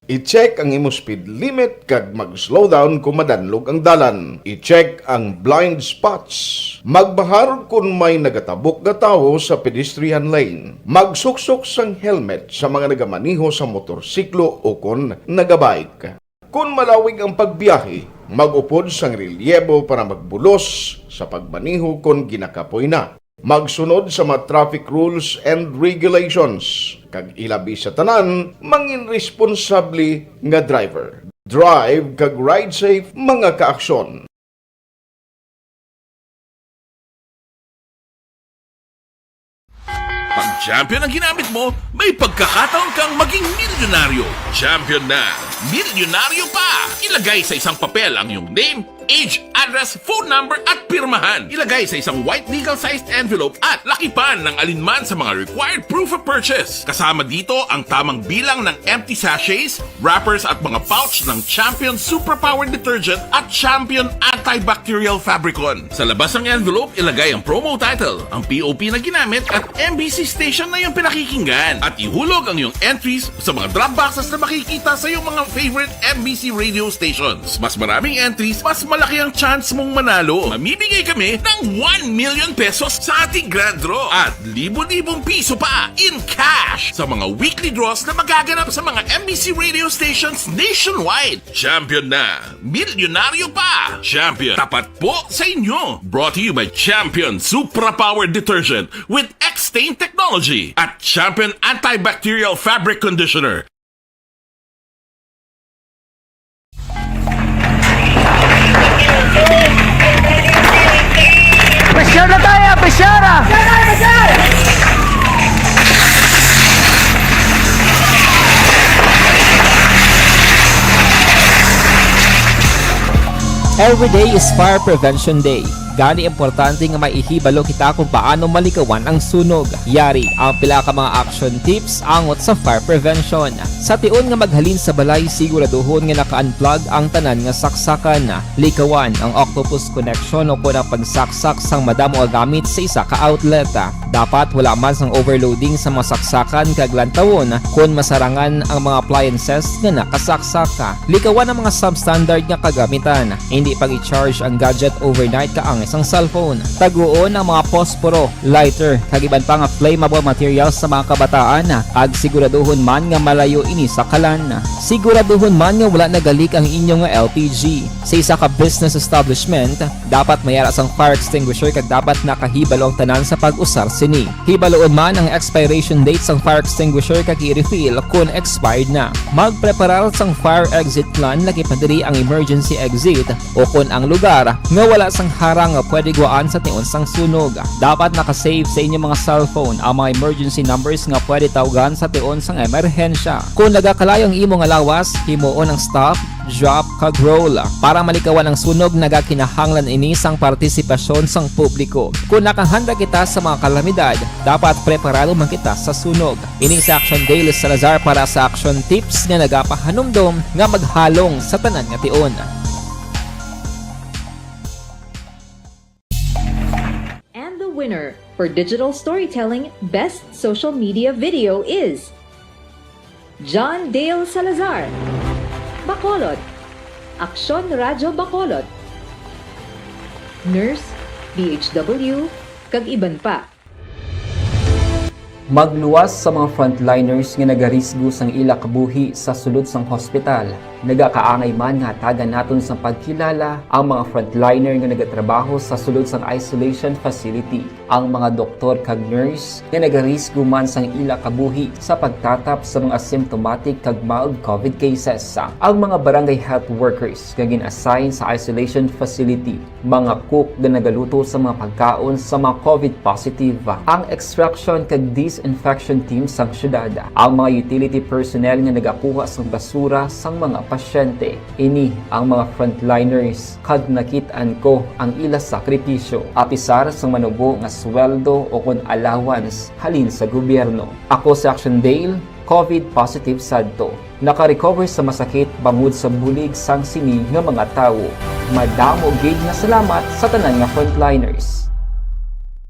S10: I-check ang imo speed limit kag mag-slow down kung madanlog ang dalan. I-check ang blind spots. Magbahar kung may nagatabok na tao sa pedestrian lane. Magsuksok sang helmet sa mga nagamaniho sa motorsiklo o kung nagabike. Kung malawig ang pagbiyahe, mag-upod sang relyebo para magbulos sa pagmaniho kung ginakapoy na. magsunod sa mga traffic rules and regulations, kag ilabi sa tanan, mangin responsable nga driver. Drive kag ride safe mga kaaksyon.
S11: Pag champion ang ginamit mo, may pagkakataon kang maging milyonaryo. Champion na, milyonaryo pa! Ilagay sa isang papel ang iyong name, age, address, phone number at pirmahan. Ilagay sa isang white legal-sized envelope at lakipan ng alinman sa mga required proof of purchase. Kasama dito ang tamang bilang ng empty sachets, wrappers at mga pouch ng Champion Superpower Detergent at Champion Antibacterial Fabricon. Sa labas ng envelope, ilagay ang promo title, ang POP na ginamit at MBC station na yung pinakikinggan. At ihulog ang iyong entries sa mga drop boxes na makikita sa iyong mga favorite MBC radio stations. Mas maraming entries, mas malaki ang chance mong manalo. Mamimigay kami ng 1 million pesos sa ating grand draw at libo-libong piso pa in cash sa mga weekly draws na magaganap sa mga MBC radio stations nationwide. Champion na, milyonaryo pa. Champion, tapat po sa inyo. Brought to you by Champion Superpower Detergent with X-Stain Technology at Champion Antibacterial Fabric Conditioner.
S12: Pressure tayo! Pressure!
S13: Every day is Fire Prevention Day. Gani importante nga maihibalo kita kung paano malikawan ang sunog. Yari ang pila ka mga action tips angot sa fire prevention. Sa tion nga maghalin sa balay, siguraduhon nga naka-unplug ang tanan nga saksakan. Likawan ang octopus connection o kung ang pagsaksak sang madamo gamit sa isa ka outlet. Dapat wala man sang overloading sa mga saksakan kag lantawon kung masarangan ang mga appliances nga nakasaksaka. Likawan ang mga substandard nga kagamitan. Hindi pag i-charge ang gadget overnight kaang isang cellphone. Taguon ang mga posporo, lighter, kag iban pa nga flammable materials sa mga kabataan. Ag siguraduhon man nga malayo ini sa kalan. Siguraduhon man nga wala nagalik ang inyong LPG. Sa isa ka business establishment, dapat mayara sang fire extinguisher kag dapat nakahibalo ang tanan sa pag-usar sini. Hibaloon man ang expiration date sang fire extinguisher kag i-refill kung expired na. Magpreparar sang fire exit plan lagi pa diri ang emergency exit o kung ang lugar nga wala sang harang nga pwede guwaan sa tion sang sunog. Dapat nakasave sa inyong mga cellphone ang mga emergency numbers nga pwede tawagan sa tion sang emerhensya. Kung nagakalayo ang imong alawas, himuon ang stop, drop, kag roll. Para malikawan ang sunog, nagakinahanglan ini sang partisipasyon sang publiko. Kung nakahanda kita sa mga kalamidad, dapat preparado man kita sa sunog. Ini sa Action Daily Salazar para sa action tips nga nagapahanumdom nga maghalong sa tanan nga tion.
S14: And the winner for Digital Storytelling Best Social Media Video is John Dale Salazar, Bacolod, Aksyon Radyo Bacolod, Nurse, DHW, kag iban pa.
S13: Magluwas sa mga frontliners nga nagarisgo sang ila kabuhi sa sulod sang hospital. Nagakaangay man nga tagan naton sa pagkilala ang mga frontliner nga nagatrabaho sa sulod sang isolation facility. Ang mga doktor kag nurse nga nagarisgo man sang ila kabuhi sa pagtatap sa mga asymptomatic kag mild COVID cases. Ang mga barangay health workers nga gin-assign sa isolation facility, mga cook nga nagaluto sa mga pagkaon sa mga COVID positive. Ang extraction kag disinfection team sang syudad, ang mga utility personnel nga nagakuha sang basura sang mga pasyente. Ini ang mga frontliners kag nakit-an ko ang ila sakripisyo apisar sang manubo nga sweldo o kun allowance halin sa gobyerno. Ako sa Action Dale, COVID positive sadto. Naka-recover sa masakit bangod sa bulig sang sini nga mga tawo. Madamo gid nga salamat sa tanan nga frontliners.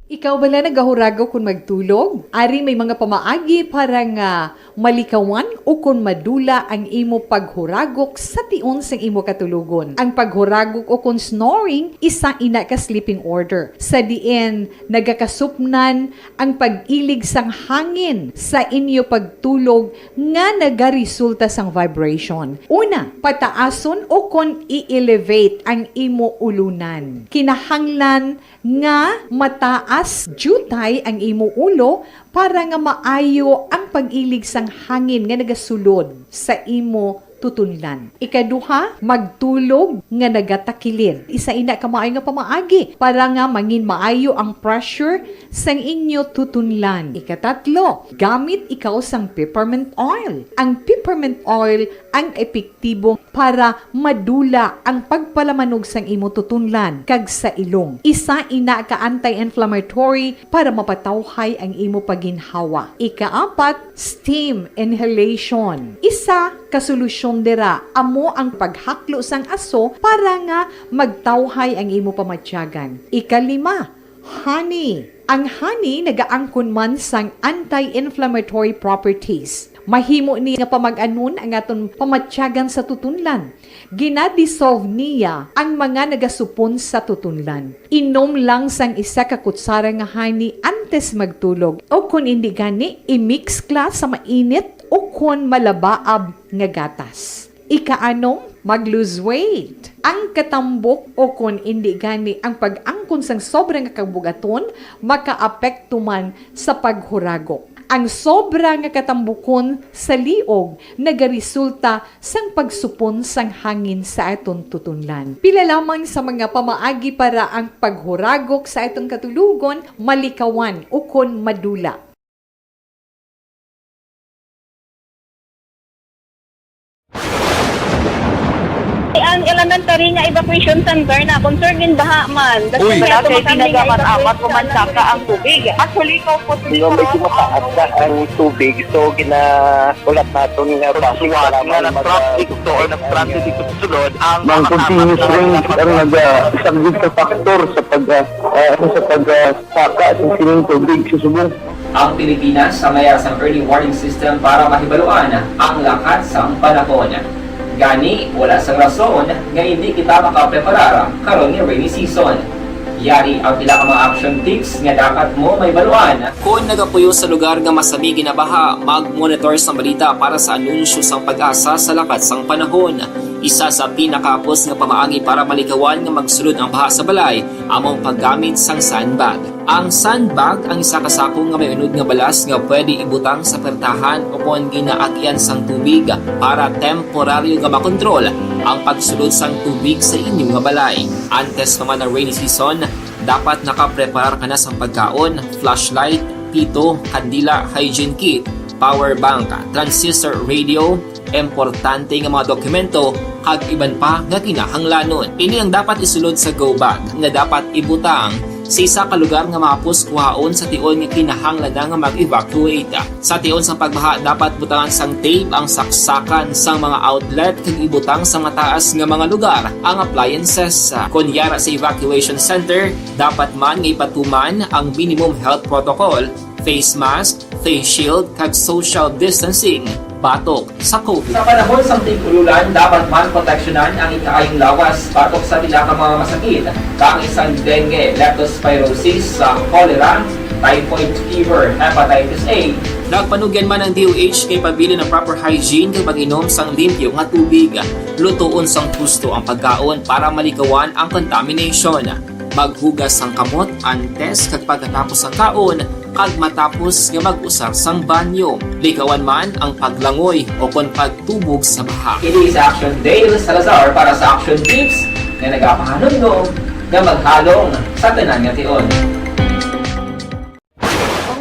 S15: Ikaw bala nagahuragaw kung magtulog? Ari may mga pamaagi para nga malikawan o kung madula ang imo paghuragok sa tion sang imo katulugon. Ang paghuragok o kung snoring, isa ina ka sleeping order. Sa diin, nagakasupnan ang pag-ilig sang hangin sa inyo pagtulog nga nagaresulta sang vibration. Una, pataason o kung i-elevate ang imo ulunan. Kinahanglan nga mataas jutay ang imo ulo para nga maayo ang pag-ilig sang hangin nga nagasulod sa imo tutunlan. Ikaduha, magtulog nga nagatakilid. Isa ina ka maayo nga pamaagi para nga mangin maayo ang pressure sang inyo tutunlan. Ikatatlo, gamit ikaw sang peppermint oil. Ang peppermint oil ang epektibo para madula ang pagpalamanog sang imo tutunlan kag sa ilong. Isa ina ka anti-inflammatory para mapatawhay ang imo paginhawa. Ikaapat, steam inhalation. Isa ka solusyon dira amo ang paghaklo sang aso para nga magtawhay ang imo pamatyagan. Ikalima, honey. Ang honey nagaangkon man sang anti-inflammatory properties. Mahimo ni nga pamag-anon ang aton pamatyagan sa tutunlan. Ginadissolve niya ang mga nagasupon sa tutunlan. Inom lang sang isa ka kutsara nga honey antes magtulog. O kung hindi gani, i-mix class sa mainit o kung malabaab nga gatas. Ikaanong, mag-lose weight. Ang katambok o kung hindi gani ang pag-angkon sang sobrang kabugaton, makaapekto man sa paghuragok. Ang sobra nga katambukon sa liog nagaresulta sang pagsupon sang hangin sa aton tutunlan. Pila lamang sa mga pamaagi para ang paghuragok sa aton katulugon malikawan o kon madula.
S8: Ang elementary nga evacuation center na concern din baha man.
S9: Uy, kaya tinagamat-amat kumansaka ang tubig. Actually, ikaw po
S5: Medyo mataas na ang tubig, so ginaulat natin nga
S9: pasuwat nga ng traffic to or ng-traffic dito sa sulod ang
S5: Mang continuous rain ang isang good factor sa pagsaka sa sining tubig sa subong.
S13: Ang Pilipinas sa mayroon sa early warning system para mahibaluan ang lakas ng panahon. Gani, wala sang rason nga hindi kita makapreparar karon ni rainy season. Yari ang pila ka mga action tips nga dapat mo may baluan. Kung nagapuyo sa lugar nga masami ginabaha, mag-monitor sa balita para sa anunsyo sang pag-asa sa lakas sang panahon. Isa sa pinakapos nga pamaagi para malikawan nga magsulod ang baha sa balay, among paggamit sang sandbag. Ang sandbag ang isa ka sako nga may unod nga balas nga pwede ibutang sa pertahan o kung ginaagyan sang tubig para temporaryo nga makontrol ang pagsulod sang tubig sa inyong nga balay. Antes naman ng rainy season, dapat nakapreparar ka na sang pagkaon, flashlight, pito, kandila, hygiene kit, power bank, transistor radio, importante nga mga dokumento kag iban pa nga kinahanglanon. Ini ang dapat isulod sa go bag nga dapat ibutang sa isa ka lugar nga mapos kuhaon sa tion nga kinahanglan nga mag-evacuate. Sa tion sa pagbaha dapat butangan sang tape ang saksakan sang mga outlet kag ibutang sa mataas nga mga lugar ang appliances. Kunyara sa evacuation center, dapat man nga ipatuman ang minimum health protocol, face mask, face shield kag social distancing batok sa COVID. Sa panahon sa tig-ululan, dapat man proteksyonan ang ikaayong lawas batok sa pila ka mga masakit, kang isang dengue, leptospirosis, cholera, typhoid fever, hepatitis A. Nagpanugyan man ang DOH kay pabili ng proper hygiene kay pag-inom sang limpyo nga tubig. Lutuon sang husto ang pagkaon para malikawan ang contamination. Maghugas sang kamot antes kag pagkatapos ang kaon kag matapos nga mag-usar sang banyo. Likawan man ang paglangoy o kon pagtubog sa baha. It is Action Dale Salazar para sa Action Tips na nagapahanundong nga maghalong sa tanan nga tion.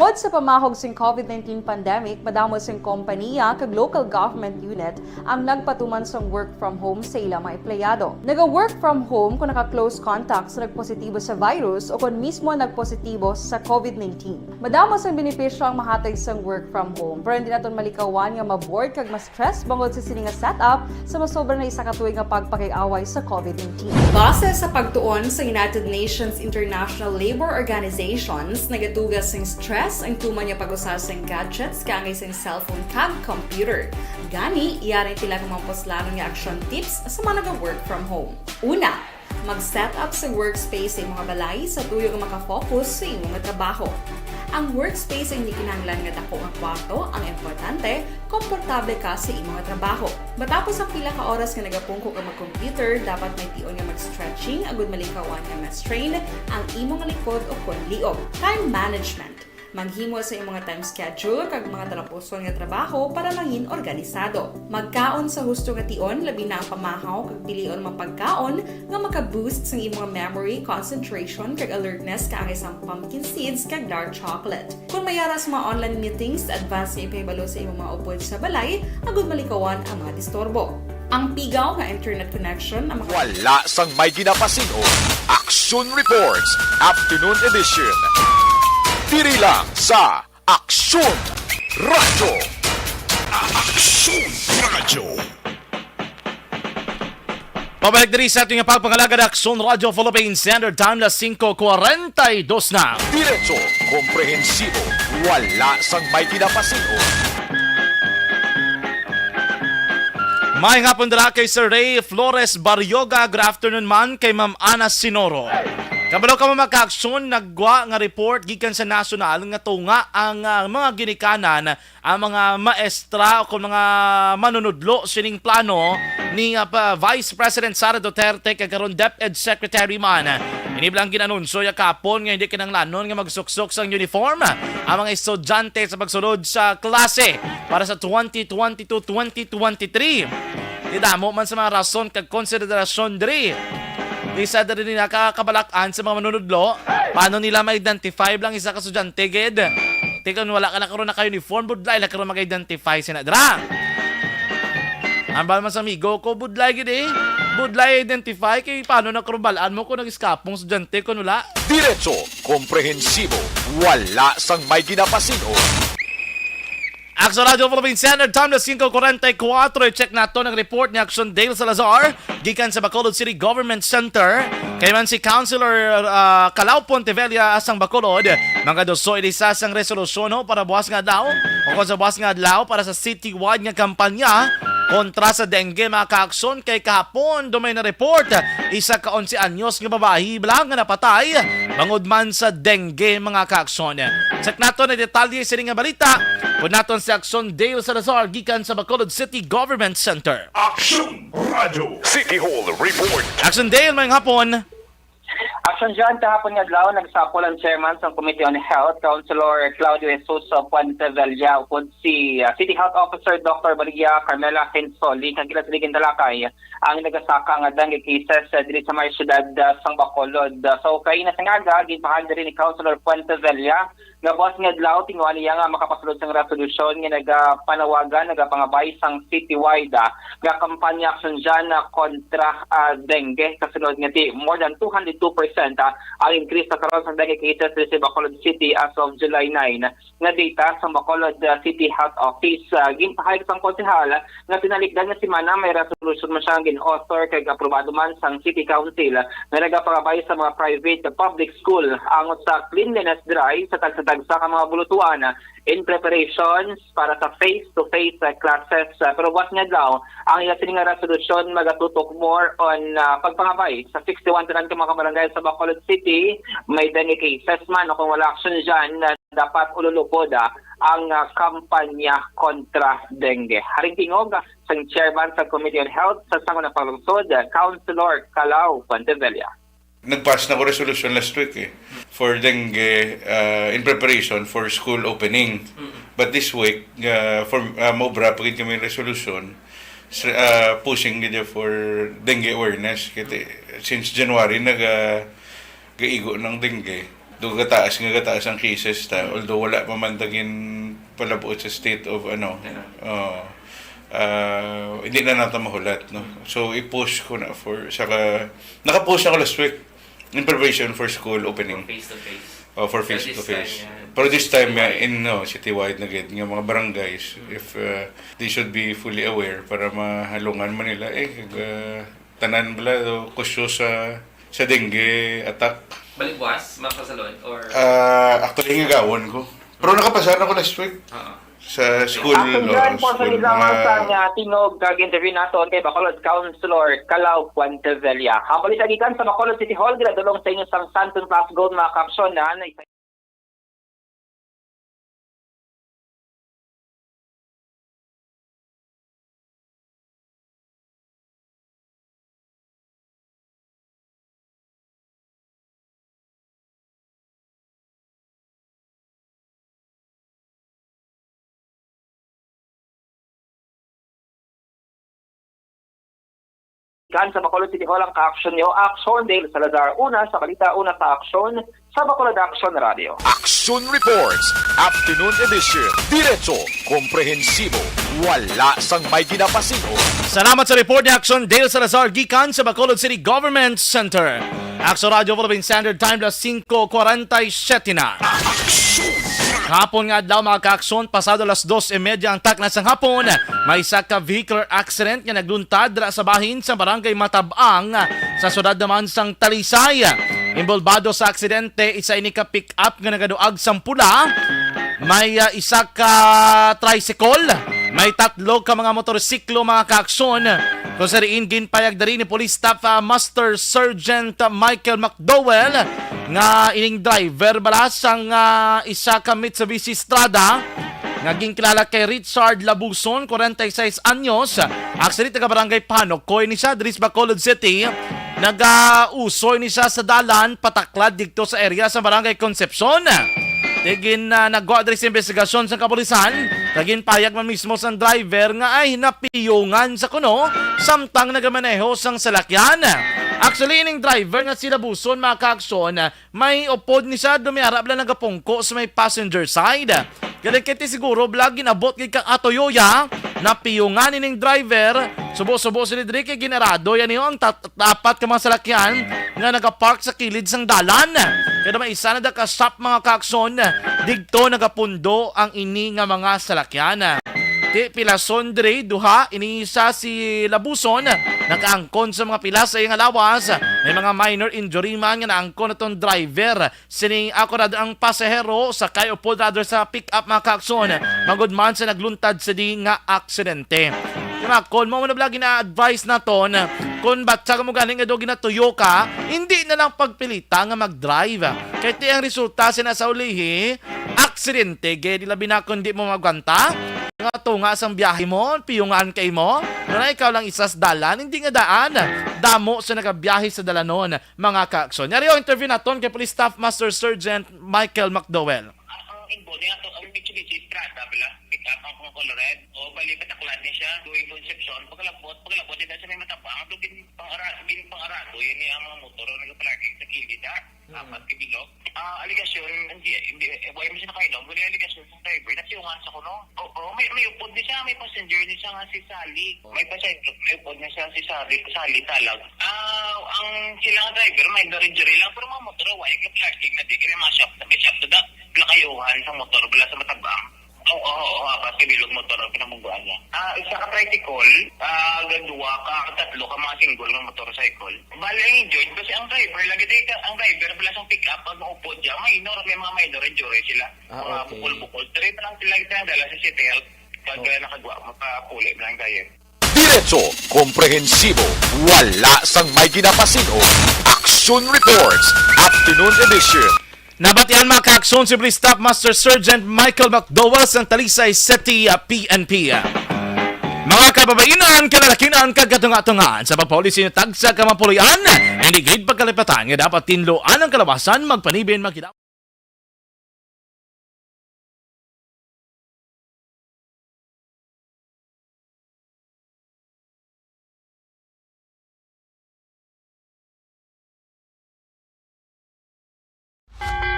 S16: Tungod sa pamahog sing COVID-19 pandemic, madamo sing kompanya kag local government unit ang nagpatuman sang work from home sa ilang mga empleyado. Naga-work from home kung naka-close contact sa nagpositibo sa virus o kung mismo nagpositibo sa COVID-19. Madamo sang benepisyo ang mahatag sang work from home, pero hindi naton malikawan nga maboard kag ma-stress bangod sa sini nga setup sa masobra na isa ka tuig nga pagpakiaway sa COVID-19. Base sa pagtuon sa United Nations International Labour Organizations, nagatugas sing stress ang tuman niya pag-usas sa gadgets kangay sa cellphone kag computer. Gani, iyarin tila ng mga poslano nga action tips sa mga nag-work from home. Una, mag-set up sa workspace sa mga balay sa tuyo nga makafocus sa imong trabaho. Ang workspace ay hindi kinahanglan nga dako ang kwarto, ang importante, komportable ka sa imong trabaho. Matapos ang pila ka oras nga nagapungko ka mag-computer, dapat may tion nga mag-stretching agud malikawan nga ma-strain ang imong likod o konliog. Time management. Maghimo sa imong time schedule kag mga talapuson nga trabaho para mangin organisado. Magkaon sa husto nga tion, labi na ang pamahaw kag pilion mapagkaon nga maka-boost sa imong memory, concentration kag alertness kaangay sa pumpkin seeds kag dark chocolate. Kung mayaras mga online meetings, advance nga ipahibalo sa imong mga upod sa balay, agud malikawan ang mga disturbo. Ang pigaw nga internet connection ang
S2: Wala sang may ginapasino. Action Reports, Afternoon Edition. Diri lang sa Aksyon Radyo. Aksyon Radyo.
S3: Pabalik diri sa ating pagpangalaga ng Aksyon Radio Philippine Standard Time na 5:42 na.
S2: Diretso, komprehensibo, wala sang may ginapasino.
S3: May nga pundra kay Sir Ray Flores Baryoga. Good afternoon man kay Ma'am Ana Sinoro. Kabalo ka magka-aksyon, nagwa nga report gikan sa nasyonal nga tunga ang mga ginikanan, ang mga maestra o mga manunudlo sining plano ni Vice President Sara Duterte kag karon DepEd Secretary man. Iniblang ginanunsyo ya kapon nga hindi kinahanglanon nga magsuksok sang uniform ang mga estudyante sa pagsulod sa klase para sa 2022-2023. Idamo man sa mga rason kag konsiderasyon diri. Isa na rin nakakabalakan sa mga manunudlo. Paano nila ma-identify lang isa ka estudyante, ged? Teka, wala ka na karoon naka-uniform, budlay na karoon mag-identify sinadra. Ang ba man sa amigo ko, budlay gid eh. Budlay identify kay paano na karoon balaan mo kung nag-iskapong estudyante ko nula.
S2: Diretso, komprehensibo, wala sang may ginapasino.
S3: Action Radio Philippine Standard Time na 5:44. I-check nato ng report ni Action Dale Salazar gikan sa Bacolod City Government Center. Kay man si Councilor Calao Pontevilla asang Bacolod. Mga doso ilisa sang resolusyon para buwas nga daw o kung sa buwas nga adlaw para sa citywide nga kampanya kontra sa dengue. Mga ka-aksyon kay kahapon dumay na report isa ka 11 anyos nga babae lang nga napatay bangod man sa dengue. Mga ka-aksyon, check nato na detalye sa nga balita kung naton si Action Dale Salazar gikan sa Bacolod City Government Center.
S2: Action Radio City Hall Report.
S3: Action Dale, may hapon.
S17: Action dyan, kahapon nga adlaw, nagsapol ang chairman sa Committee on Health, Councilor Claudio Jesus Puentevilla, upod si City Health Officer Dr. Maria Carmela Hensoli, kang kilasaligin talakay, ang nagasaka nga dengue cases dili sa may syudad sang Bacolod. So, kay na sa ngaga, ginpahal na rin ni Councilor Puentevilla, nga boss nga adlaw, tinguan niya nga makapasulod sang resolusyon nga nagapanawagan, nagapangabay sang citywide nga kampanya action dyan kontra dengue. Kasunod nga ti, more than 202% ang increase sa karon sa dengue cases sa Bacolod City as of July 9 nga data sa Bacolod City Health Office. Ginpahayag sang konsehal nga tinalikdan nga semana may resolution man siyang gin-author kay aprobado man sang City Council nga nagapangabay sa mga private public school angot sa cleanliness drive sa tagsa ka mga bulutuan in preparations para sa face-to-face classes. Pero was nga daw, ang ilasin nga resolusyon magatutok more on pagpangabay sa 61 tanan ka mga kabarangay sa Bacolod City. May dengue cases man o kung wala action dyan, dapat ululupod ang kampanya kontra dengue. Haring tingog sa chairman sa Committee on Health sa Sangguniang Paglungsod, Councilor Calao Pontevilla.
S18: Nag-pass na ko resolution last week for dengue in preparation for school opening. But this week, for Mobra, pagin kami resolution pushing nila for dengue awareness. Since January, nag-gaigo ng dengue. Doon gataas ang cases ta. Although wala pa man tagin palabuot sa state of hindi na natin mahulat, no? So i-push ko na for naka-push ako last week in preparation for school opening. For face-to-face. Pero this time, citywide na gid nga mga barangays, if they should be fully aware para mahalungan man nila, tanan bala, kusyo sa dengue attack.
S19: Balikwas, makasalon? Or...
S18: Actually, nga gawon ko. Pero nakapasa na ko last week. Sa school.
S17: Action dyan po sa
S18: school,
S17: ilang
S18: mga-
S17: sa tinog kag-interview naton kay Bacolod Councilor Calao Puentevilla. Hambali sa gikan sa Bacolod City Hall, ginadulong sa inyo sang Santon Plus Gold mga kapsyon na kan sa Bacolod City Hall ang ka-action niyo. Action Dale Salazar, una sa balita, una sa action sa Bacolod Action Radio.
S2: Action Reports, Afternoon Edition. Diretso, komprehensibo, wala sang may ginapasino.
S3: Salamat sa report ni Action Dale Salazar gikan sa Bacolod City Government Center. Action Radio Philippine Standard Time las 5:47 na. Hapon nga daw mga ka-aksyon, pasado las 2:30 ang taknas ng hapon, may isa ka vehicular accident nga nagluntad dira sa bahin sa barangay Matabang sa syudad naman sang Talisay. Involvado sa aksidente, isa ini ka pick-up nga nagaduag sang pula, may isa ka tricycle, may tatlo ka mga motorsiklo mga ka-aksyon. Kung sa riin ginpayag dari ni Police Staff Master Sergeant Michael McDowell nga ining driver balas ang isa ka Mitsubishi Strada naging kilala kay Richard Labuson, 46 anyos, aksidente ka barangay Panok, koy ni siya diri sa Bacolod City. Nag-usoy ni siya sa dalan pataklad dito sa area sa barangay Concepcion. Tigin nagwa diri sa investigasyon sa kapulisan, naging payag man mismo sa driver nga ay napiyungan sa kuno samtang nagamaneho sang salakyan. Actually, ining driver nga sila Buson mga ka-aksyon, may upod ni siya dumiarap lang nagapungko sa may passenger side. Galikiti siguro vlog ginabot kay kang atoyoya, napiyungan ining driver, subo-subo sila diri kay generado yan yung tapat ka mga salakyan nga nagapark sa kilid sang dalan. Kaya may isa na da ka-stop mga ka-aksyon, digto nagapundo ang ini nga mga salakyan. Di pilason diri duha iniisa si Labuson nakaangkon sa mga pilas sa iyang alawas. May mga minor injury man nga naangkon natong driver. Sini ako na ang pasahero sa kayo po rather sa pick-up mga ka-aksyon. Magud man sa nagluntad sa di nga aksidente. Kon mo na vlog na-advise naton kung batsa ka mo galing nga do ginatuyo ka, hindi na lang pagpilita nga mag-drive. Kaya ti ang resulta sa ulihi, aksidente, gaya labi na kung di mo magwanta, nga tunga sang biyahe mo, piyungan kay mo, na ikaw lang isas dalan, hindi nga daan. Damo sa nagabiyahe sa dalanon, mga ka-aksyon. Yari yung interview naton kay Police Staff Master Sergeant Michael McDowell.
S19: Ang inbody ato ang Mitsubishi Strada bala, pick up ang Colorado, o bali pataklad niya siya, doing Concepcion, pagkalabot din sa may Matabang, doon pang-arado, yun yung mga motor na nagpalaging sa kilid, apat kibilog. Aligasyon, hindi, why mo siya nakainom, wala aligasyon sa driver, nasiyungan sa kuno. Oo, may upod niya siya, may passenger niya siya nga si Sally. May upod niya siya si Sally talag. Ang silang driver, may injury lang, pero mga motor, why ka plastic na di, kaya mga shop to that, nakayuhan sa motor, bala sa Matabang. Oo, apat kibilog motor ang pinamungguan niya. Isa ka tricycle, ganduwa ka, tatlo ka mga single ng motorcycle. Bali ang injured kasi ang driver, ang driver pala sa pick-up, pag maupod dyan, may mga minor injury sila. Mga bukol-bukol. Tari pa lang sila dala sa City Health pag nakagawa, mapapuli lang tayo.
S2: Diretso, komprehensibo, wala sang may ginapasino. Action Reports, Afternoon Edition.
S3: Nabatian mga ka-aksyon si Police Staff Master Sergeant Michael McDowell sa Talisay City PNP. Mga kababainan, kalalakinan, kagatunga-tungaan sa pagpolisi ng tagsa kamapulian, hindi gid pagkalipatan nga dapat tinloan ang kalawasan magpanibin magkita.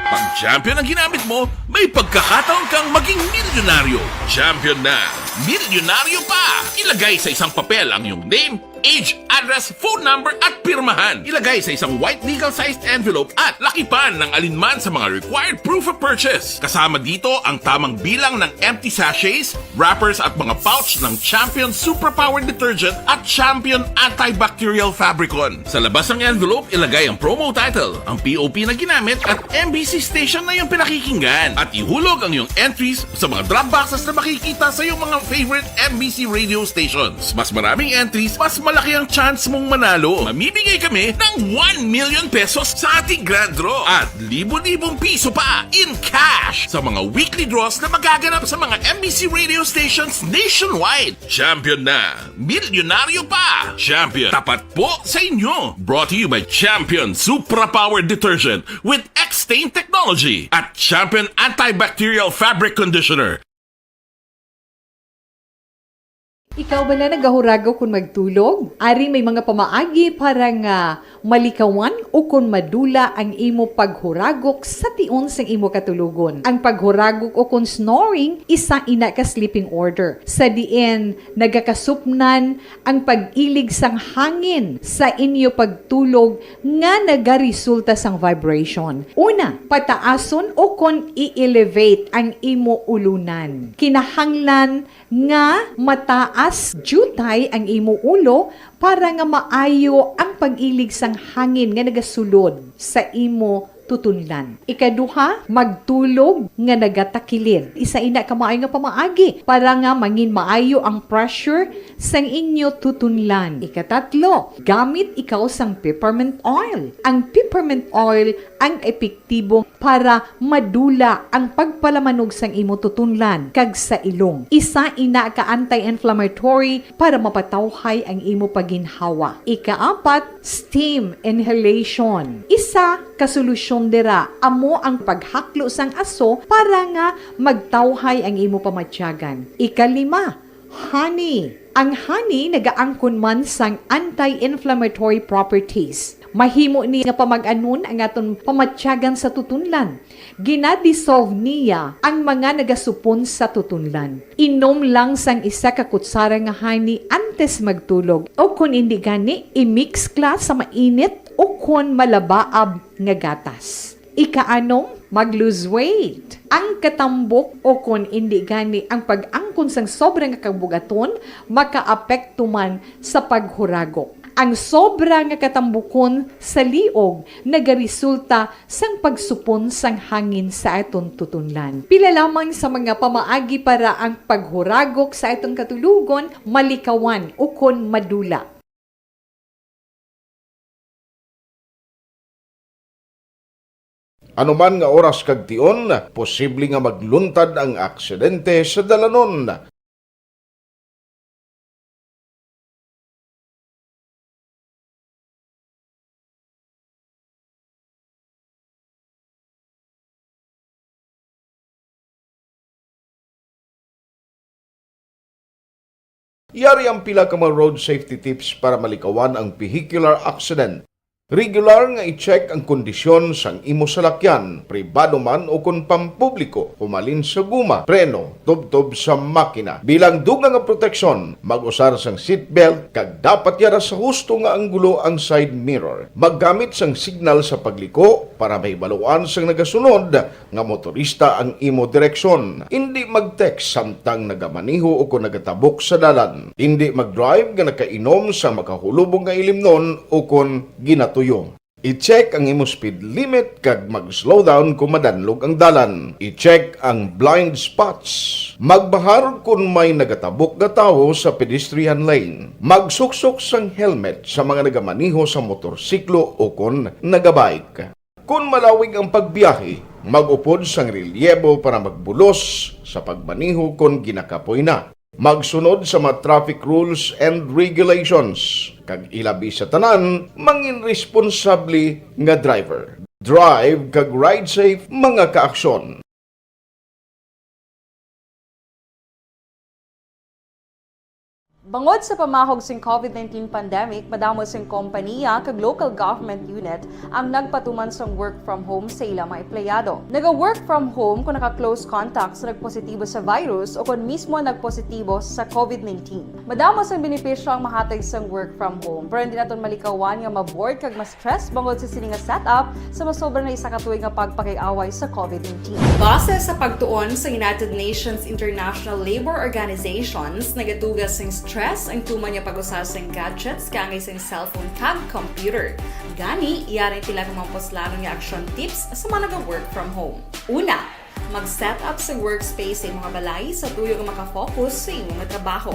S11: Pag champion ang ginamit mo, may pagkakataon kang maging milyonaryo. Champion na, milyonaryo pa! Ilagay sa isang papel ang iyong name, age, address, phone number at pirmahan. Ilagay sa isang white legal-sized envelope at lakipan ng alinman sa mga required proof of purchase. Kasama dito ang tamang bilang ng empty sachets, wrappers at mga pouch ng Champion Superpower Detergent at Champion Antibacterial Fabricon. Sa labas ng envelope, ilagay ang promo title, ang POP na ginamit at MBC station na yung pinakikinggan. At ihulog ang iyong entries sa mga drop boxes na makikita sa iyong mga favorite MBC radio stations. Mas maraming entries, mas malaki ang chance mong manalo. Mamimigay kami ng 1 million pesos sa ating grand draw at libo-libong piso pa in cash sa mga weekly draws na magaganap sa mga MBC radio stations nationwide. Champion na, milyonaryo pa. Champion, tapat po sa inyo. Brought to you by Champion Supra Power Detergent with X-Stain Technology at Champion Antibacterial Fabric Conditioner.
S15: Ikaw ba na nagahurago kung magtulog? Ari may mga pamaagi para nga malikawan o kung madula ang imo paghuragok sa tion sang imo katulugon. Ang paghuragok o kung snoring, isa ina ka sleeping order. Sa diin, nagakasupnan ang pag-ilig sang hangin sa inyo pagtulog nga nagaresulta sang vibration. Una, pataason o kung i-elevate ang imo ulunan. Kinahanglan nga mataas jutay ang imo ulo para nga maayo ang pag-ilig sang hangin nga nagasulod sa imo tutunlan. Ikaduha, magtulog nga nagatakilid. Isa ina ka maayo nga pamaagi para nga mangin maayo ang pressure sang inyo tutunlan. Ikatatlo, gamit ikaw sang peppermint oil. Ang peppermint oil ang epektibo para madula ang pagpalamanog sang imo tutunlan kag sa ilong. Isa ina ka anti-inflammatory para mapatawhay ang imo paginhawa. Ikaapat, steam inhalation. Isa ka solusyon dira amo ang paghaklo sang aso para nga magtawhay ang imo pamatyagan. Ikalima, honey. Ang honey nagaangkon man sang anti-inflammatory properties. Mahimo ni nga pamag-anon ang aton pamatyagan sa tutunlan. Ginadissolve niya ang mga nagasupon sa tutunlan. Inom lang sang isa ka kutsara nga honey antes magtulog. O kung hindi gani, i-mix class sa mainit o kung malabaab nga gatas. Ikaanom, mag-lose weight. Ang katambok o kung hindi gani ang pag-angkon sang sobrang kabugaton, makaapekto man sa paghuragok. Ang sobra nga katambukon sa liog nagaresulta sang pagsupon sang hangin sa aton tutunlan. Pila lamang sa mga pamaagi para ang paghuragok sa aton katulugon malikawan o kon madula.
S10: Anuman nga oras kag tion, posible nga magluntad ang aksidente sa dalanon. Yari ang pila ka mga road safety tips para malikawan ang vehicular accident. Regular nga i-check ang kondisyon sang imo salakyan, pribado man o kung pampubliko, pumalin sa guma, preno, tubtob sa makina. Bilang dugang nga proteksyon, mag-usar sang seatbelt, kag dapat yara sa husto nga anggulo ang side mirror. Maggamit sang signal sa pagliko para may baluan sang nagasunod nga motorista ang imo direksyon. Hindi mag-text samtang nagamaniho o kung nagatabok sa dalan. Hindi mag-drive nga nakainom sa makahulubong nga ilimnon o kung ginatuyo. I-check ang imo speed limit kag mag-slow down kung madanlog ang dalan. I-check ang blind spots. Magbahar kung may nagatabok nga tawo sa pedestrian lane. Magsuksok sang helmet sa mga nagamaniho sa motorsiklo o kung nagabike. Kung malawig ang pagbiyahe, mag-upod sang relyebo para magbulos sa pagmaniho kung ginakapoy na. Magsunod sa mga traffic rules and regulations. Kag ilabi sa tanan, mangin responsable nga driver. Drive kag ride safe mga kaaksyon.
S16: Bangod sa pamahog sing COVID-19 pandemic, madamo sing kompanya kag local government unit ang nagpatuman sang work from home sa ilang mga empleyado. Naga-work from home kung naka-close contacts na nagpositibo sa virus o kung mismo nagpositibo sa COVID-19. Madamo sang benepisyo ang mahatag sang work from home, pero hindi naton malikawan nga ma-bored kag ma-stress bangod sa sini nga setup sa masobra na isa ka tuig nga pagpakiaway sa COVID-19. Base sa pagtuon sa United Nations International Labour Organizations, nagatugas sing stress ang tuman niya pag-usas ng gadgets kangay sa cellphone kag computer. Gani, iyarin tila kung maposlano nga action tips sa mga nag-work from home. Una, mag-set up sa workspace sa mga balay sa tuyo nga makafocus sa imong trabaho.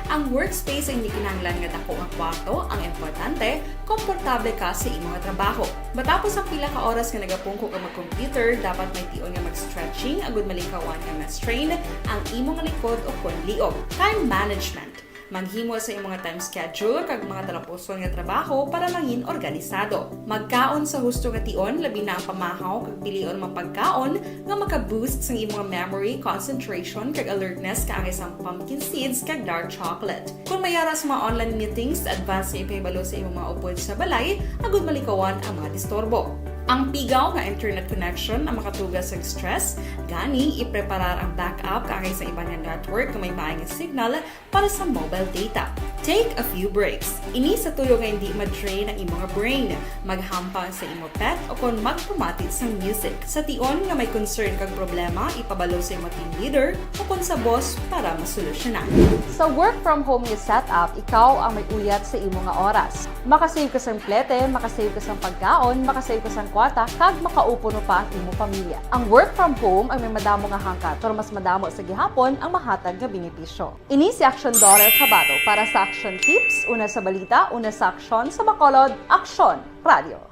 S16: Ang workspace ay hindi kinahanglan nga dako nga kwarto, ang importante, komportable ka sa imong trabaho. Matapos ang pila ka oras nga nagapungko ka mag-computer, dapat may tion nga mag-stretching agud malikawan nga ma-strain ang imong likod o konliog. Time management. Maghimo sa imong mga time schedule kag mga talapuson nga trabaho para mangin organisado. Magkaon sa husto nga tion, labi na ang pamahaw kag pilion mapagkaon nga maka-boost sa imong memory, concentration kag alertness kaangay sa pumpkin seeds kag dark chocolate. Kung mayara sa mga online meetings, advance na ipahibalo sa imong mga upod sa balay, agud malikawan ang mga disturbo. Ang pigaw nga internet connection ang makatugas sa stress, gani ipreparar ang backup kaangay sa iba nga network na may maayong signal para sa mobile data. Take a few breaks. Ini sa tuyo nga hindi ma-drain ang imong brain, maghampang sa imong pet o kung magpumati sa music. Sa tion nga may concern kag problema, ipabalo sa imong team leader o kung sa boss para masolusyonan. Sa work from home nga setup, ikaw ang may uyat sa imong nga oras. Makasave ka sa plete, makasave ka sa pagkaon, makasave ka sa kwata, kag makaupo no pa ang imong pamilya. Ang work from home ay may madamo nga hangkat, pero mas madamo sa gihapon ang mahatag nga benepisyo. Ini si Action Dorel Cabato para sa Action Tips, una sa balita, una sa aksyon sa Bacolod, Aksyon Radio.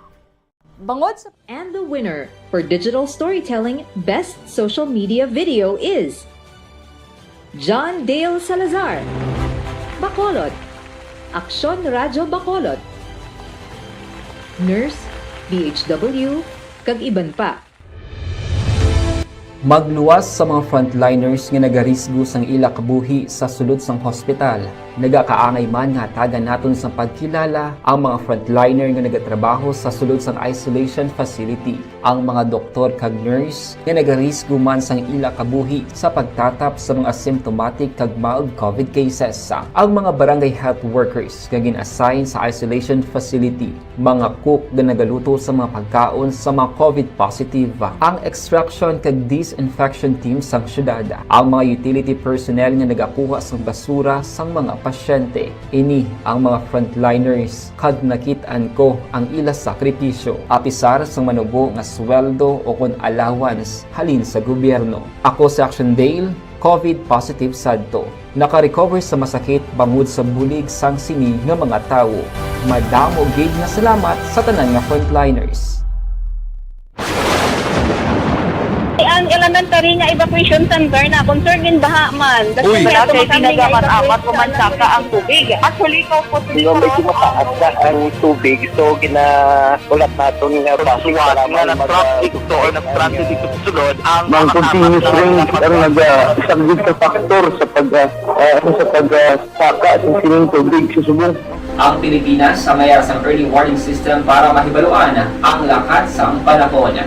S16: Bangod sa...
S14: And the winner for digital storytelling best social media video is John Dale Salazar. Bacolod. Aksyon Radio Bacolod. Nurse, DHW, kag iban pa.
S13: Magluwas sa mga frontliners nga nagarisgo sang ila kabuhi sa sulod sang hospital. Nagakaangay man nga tagan naton sa pagkilala ang mga frontliner nga nagatrabaho sa sulod sang isolation facility. Ang mga doktor kag nurse nga nagarisgo man sang ila kabuhi sa pagtatap sa mga symptomatic kag mild COVID cases. Ang mga barangay health workers nga gin-assign sa isolation facility, mga cook nga nagaluto sa mga pagkaon sa mga COVID positive, ang extraction kag disinfection team sang syudad, ang mga utility personnel nga nagakuha sang basura sang mga pasyente. Ini ang mga frontliners kad nakitaan ko ang ila sakripisyo apisar sang manubo nga sweldo o kon allowance halin sa gobyerno. Ako si Action Dale, COVID positive sadto. Naka-recover sa masakit bangod sa bulig sang sini nga mga tawo. Madamo gid nga salamat sa tanan nga frontliners.
S8: Ang elementary nga evacuation center na concern din baha man.
S9: Uy, kasi pinagamat-amat pumansaka ang tubig. Actually, ikaw po
S5: Medyo mataas na ang tubig. So, ulat natin nga
S9: pasuwat nga nag-traffic to or nag-transit dito sa sulod. Ang
S5: continuous rain ang nag-subject sa factor sa pagsaka at sining tubig sa subong.
S13: Ang Pilipinas sa mayar sang early warning system para mahibaluan ang lakat sang panahon.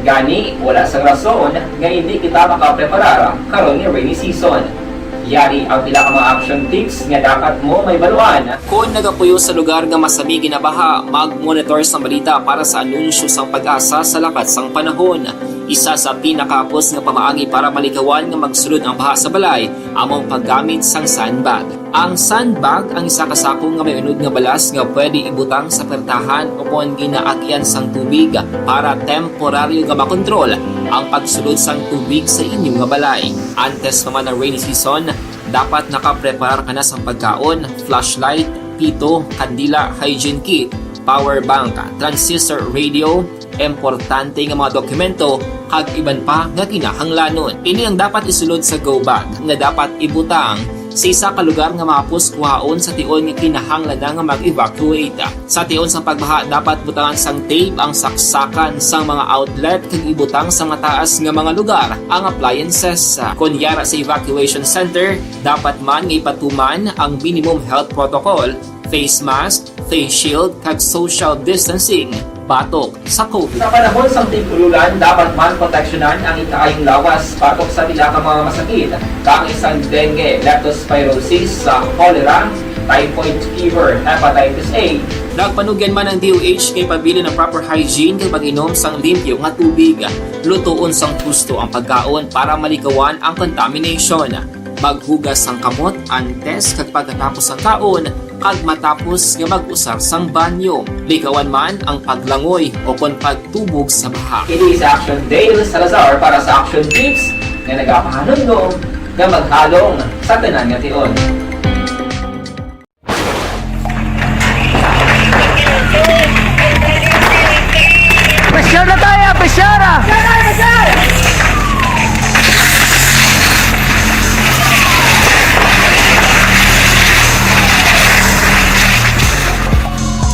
S13: Gani, wala sang rason nga hindi kita makapreparar karon nga rainy season. Yari ang pila ka mga action tips nga dapat mo may baluan. Kung nagapuyo sa lugar nga masabi ginabaha, mag-monitor sa balita para sa anunsyo sang pag-asa sa lakat sang panahon. Isa sa pinakapos nga pamaagi para malikawan nga magsulod ang baha sa balay, among paggamit sang sandbag. Ang sandbag ang isa kasakong nga may unod nga balas nga pwede ibutang sa pertahan upon ginaagyan sang tubig para temporaryo nga makontrol ang pagsulod sang tubig sa inyong nga balay. Antes naman ng rainy season, dapat nakapreparar ka na sang pagkaon, flashlight, pito, kandila, hygiene kit, power bank, transistor radio, importante nga mga dokumento kag iban pa nga kinahanglanon. Ini ang dapat isulod sa go bag nga dapat ibutang sa isa ka lugar nga mapos kuhaon sa tion nga kinahanglan nga mag-evacuate. Sa tion sa pagbaha dapat butangan sang tape ang saksakan sang mga outlet kag ibutang sa mga taas nga mga lugar ang appliances. Kunyara sa evacuation center, dapat man nga ipatuman ang minimum health protocol, face mask, face shield kag social distancing batok sa COVID. Sa panahon sa tigululan, dapat man proteksyonan ang ikaayong lawas batok sa pila ka mga masakit, kang isang dengue, leptospirosis, cholera, typhoid fever, hepatitis A. Nagpanugyan man ang DOH kay pabili ng proper hygiene kay pag-inom sang limpyo nga tubig. Lutuon sang husto ang pagkaon para malikawan ang contamination. Maghugas sang kamot antes kag pagkatapos ang kaon kag matapos nga mag-usar sang banyo. Likawan man ang paglangoy o kon pagtubog sa baha. Kini sa Action Dale Salazar para sa Action Tips nga nagapahanumdum nga maghalong sa tanan nga tion.
S12: Pressure na tayo! Pressure!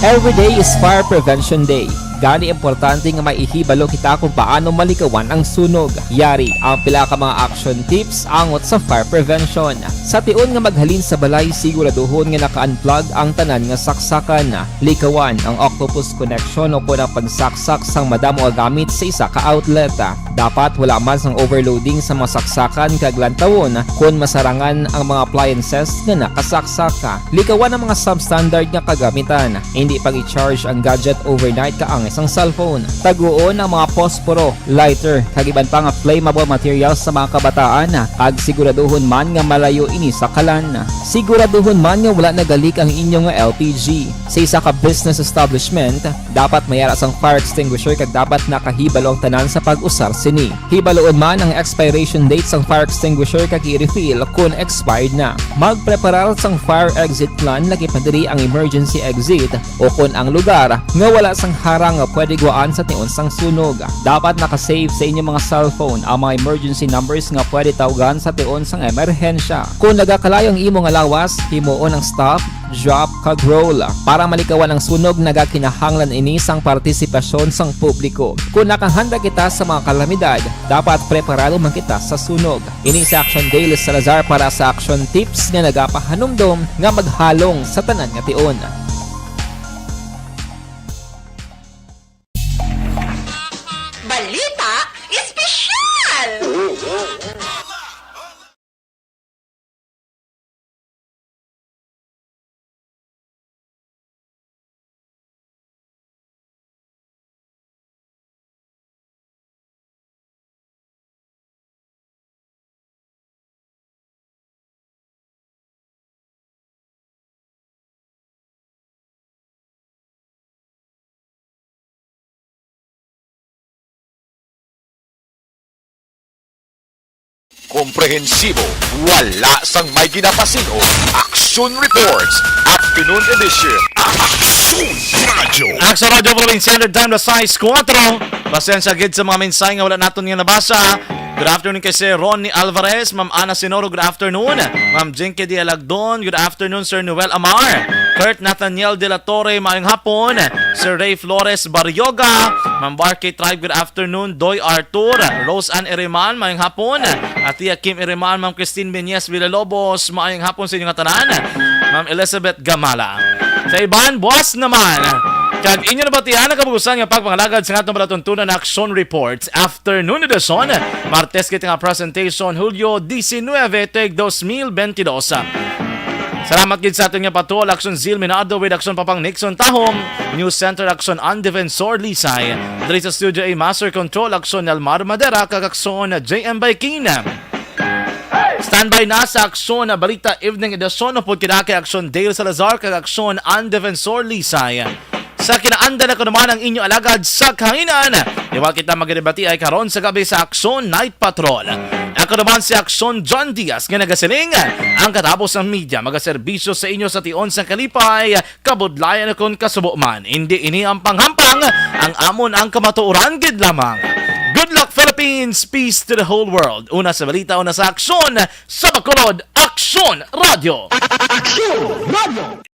S13: Every day is Fire Prevention Day. Gani importante nga maihibalo kita kung paano malikawan ang sunog. Yari ang pila ka mga action tips angot sa fire prevention. Sa tion nga maghalin sa balay, siguraduhon nga naka-unplug ang tanan nga saksakan. Likawan ang octopus connection o kung ang pagsaksak sang madamo nga gamit sa isa ka outlet. Dapat wala man sang overloading sa mga saksakan kag lantawon kung masarangan ang mga appliances nga nakasaksaka. Likawan ang mga substandard nga kagamitan. Hindi pag i-charge ang gadget overnight kaang isang cellphone. Taguon ang mga posporo, lighter, kag iban pa nga flammable materials sa mga kabataan. Kag siguraduhon man nga malayo ini sa kalan. Siguraduhon man nga wala nagalik ang inyong LPG. Sa isa ka business establishment, dapat mayara sang fire extinguisher kag dapat nakahibalo ang tanan sa pag-usar sini. Hibaloon man ang expiration date sang fire extinguisher kag i-refill kung expired na. Magpreparar sang fire exit plan lagi padiri ang emergency exit o kung ang lugar nga wala sang harang nga pwede guaan sa tion sang sunog. Dapat nakasave sa inyong mga cellphone ang mga emergency numbers nga pwede tawagan sa tion sang emerhensya. Kung nagakalayo ang imo nga lawas, himuon ang stop, drop kag roll para malikawan ang sunog. Nagakinahanglan ini sang partisipasyon sang publiko. Kung nakahanda kita sa mga kalamidad, dapat preparado man kita sa sunog. Ini sa Action Dale Salazar para sa Action Tips nga nagapahanumdum nga maghalong sa tanan nga tion.
S20: Balita Espesyal!
S2: Komprehensibo, wala sang may ginapasino. Action Reports, Afternoon Edition. Action Radio.
S3: Action Radio Provinciano, time na size 4. Pasensya gid sa mga mensahe nga wala naton nga nabasa. Good afternoon kay Sir Ronnie Alvarez, Ma'am Ana Sinoro, good afternoon. Ma'am Jinky D. Alagdon, good afternoon. Sir Noel Amar, Kurt Nathaniel De La Torre, maayong hapon. Sir Ray Flores Barrioga, Ma'am Barkey Tribe, good afternoon. Doy Artur, Rose Ann Iriman, maayong hapon. At Tia Kim Iriman, Ma'am Christine Benyes Villalobos, maayong hapon sa inyong tanan. Ma'am Elizabeth Gamala. Sa iban, buwas naman. Kag inyo na batihan ang kabugusan nga pagpangalagad sa atong palatuntunan na Action Reports Afternoon Edition. Martes kita nga presentation Hulyo 19, Teg 2022. Salamat gid sa aton nga patrol Action Zil Minado with Action Papang Nixon Tahom, News Center Action Undefensor Lisay. Diri sa Studio A Master Control Action Almar Madera kag Action JM Baykina. Standby na sa Aksyon na Balita Evening Edition upod kinakay Aksyon Dale Salazar kag Aksyon Undefensor Lisay. Sa kinaanda na ko naman ang inyo alagad sa kahinan. Iwal kita magdebati ay karon sa gabi sa Aksyon Night Patrol. Ako naman si Aksyon John Diaz nga nagasiling ang katapos ng media magaserbisyo sa inyo sa tion sa kalipay kabudlayan akong kasubo man. Hindi ini ang panghampang ang amon ang kamatuoran gid lamang. Good luck, Philippines! Philippines, peace to the whole world. Una sa balita, una sa aksyon. Sa Bacolod, Aksyon Radio.
S12: Aksyon Radio!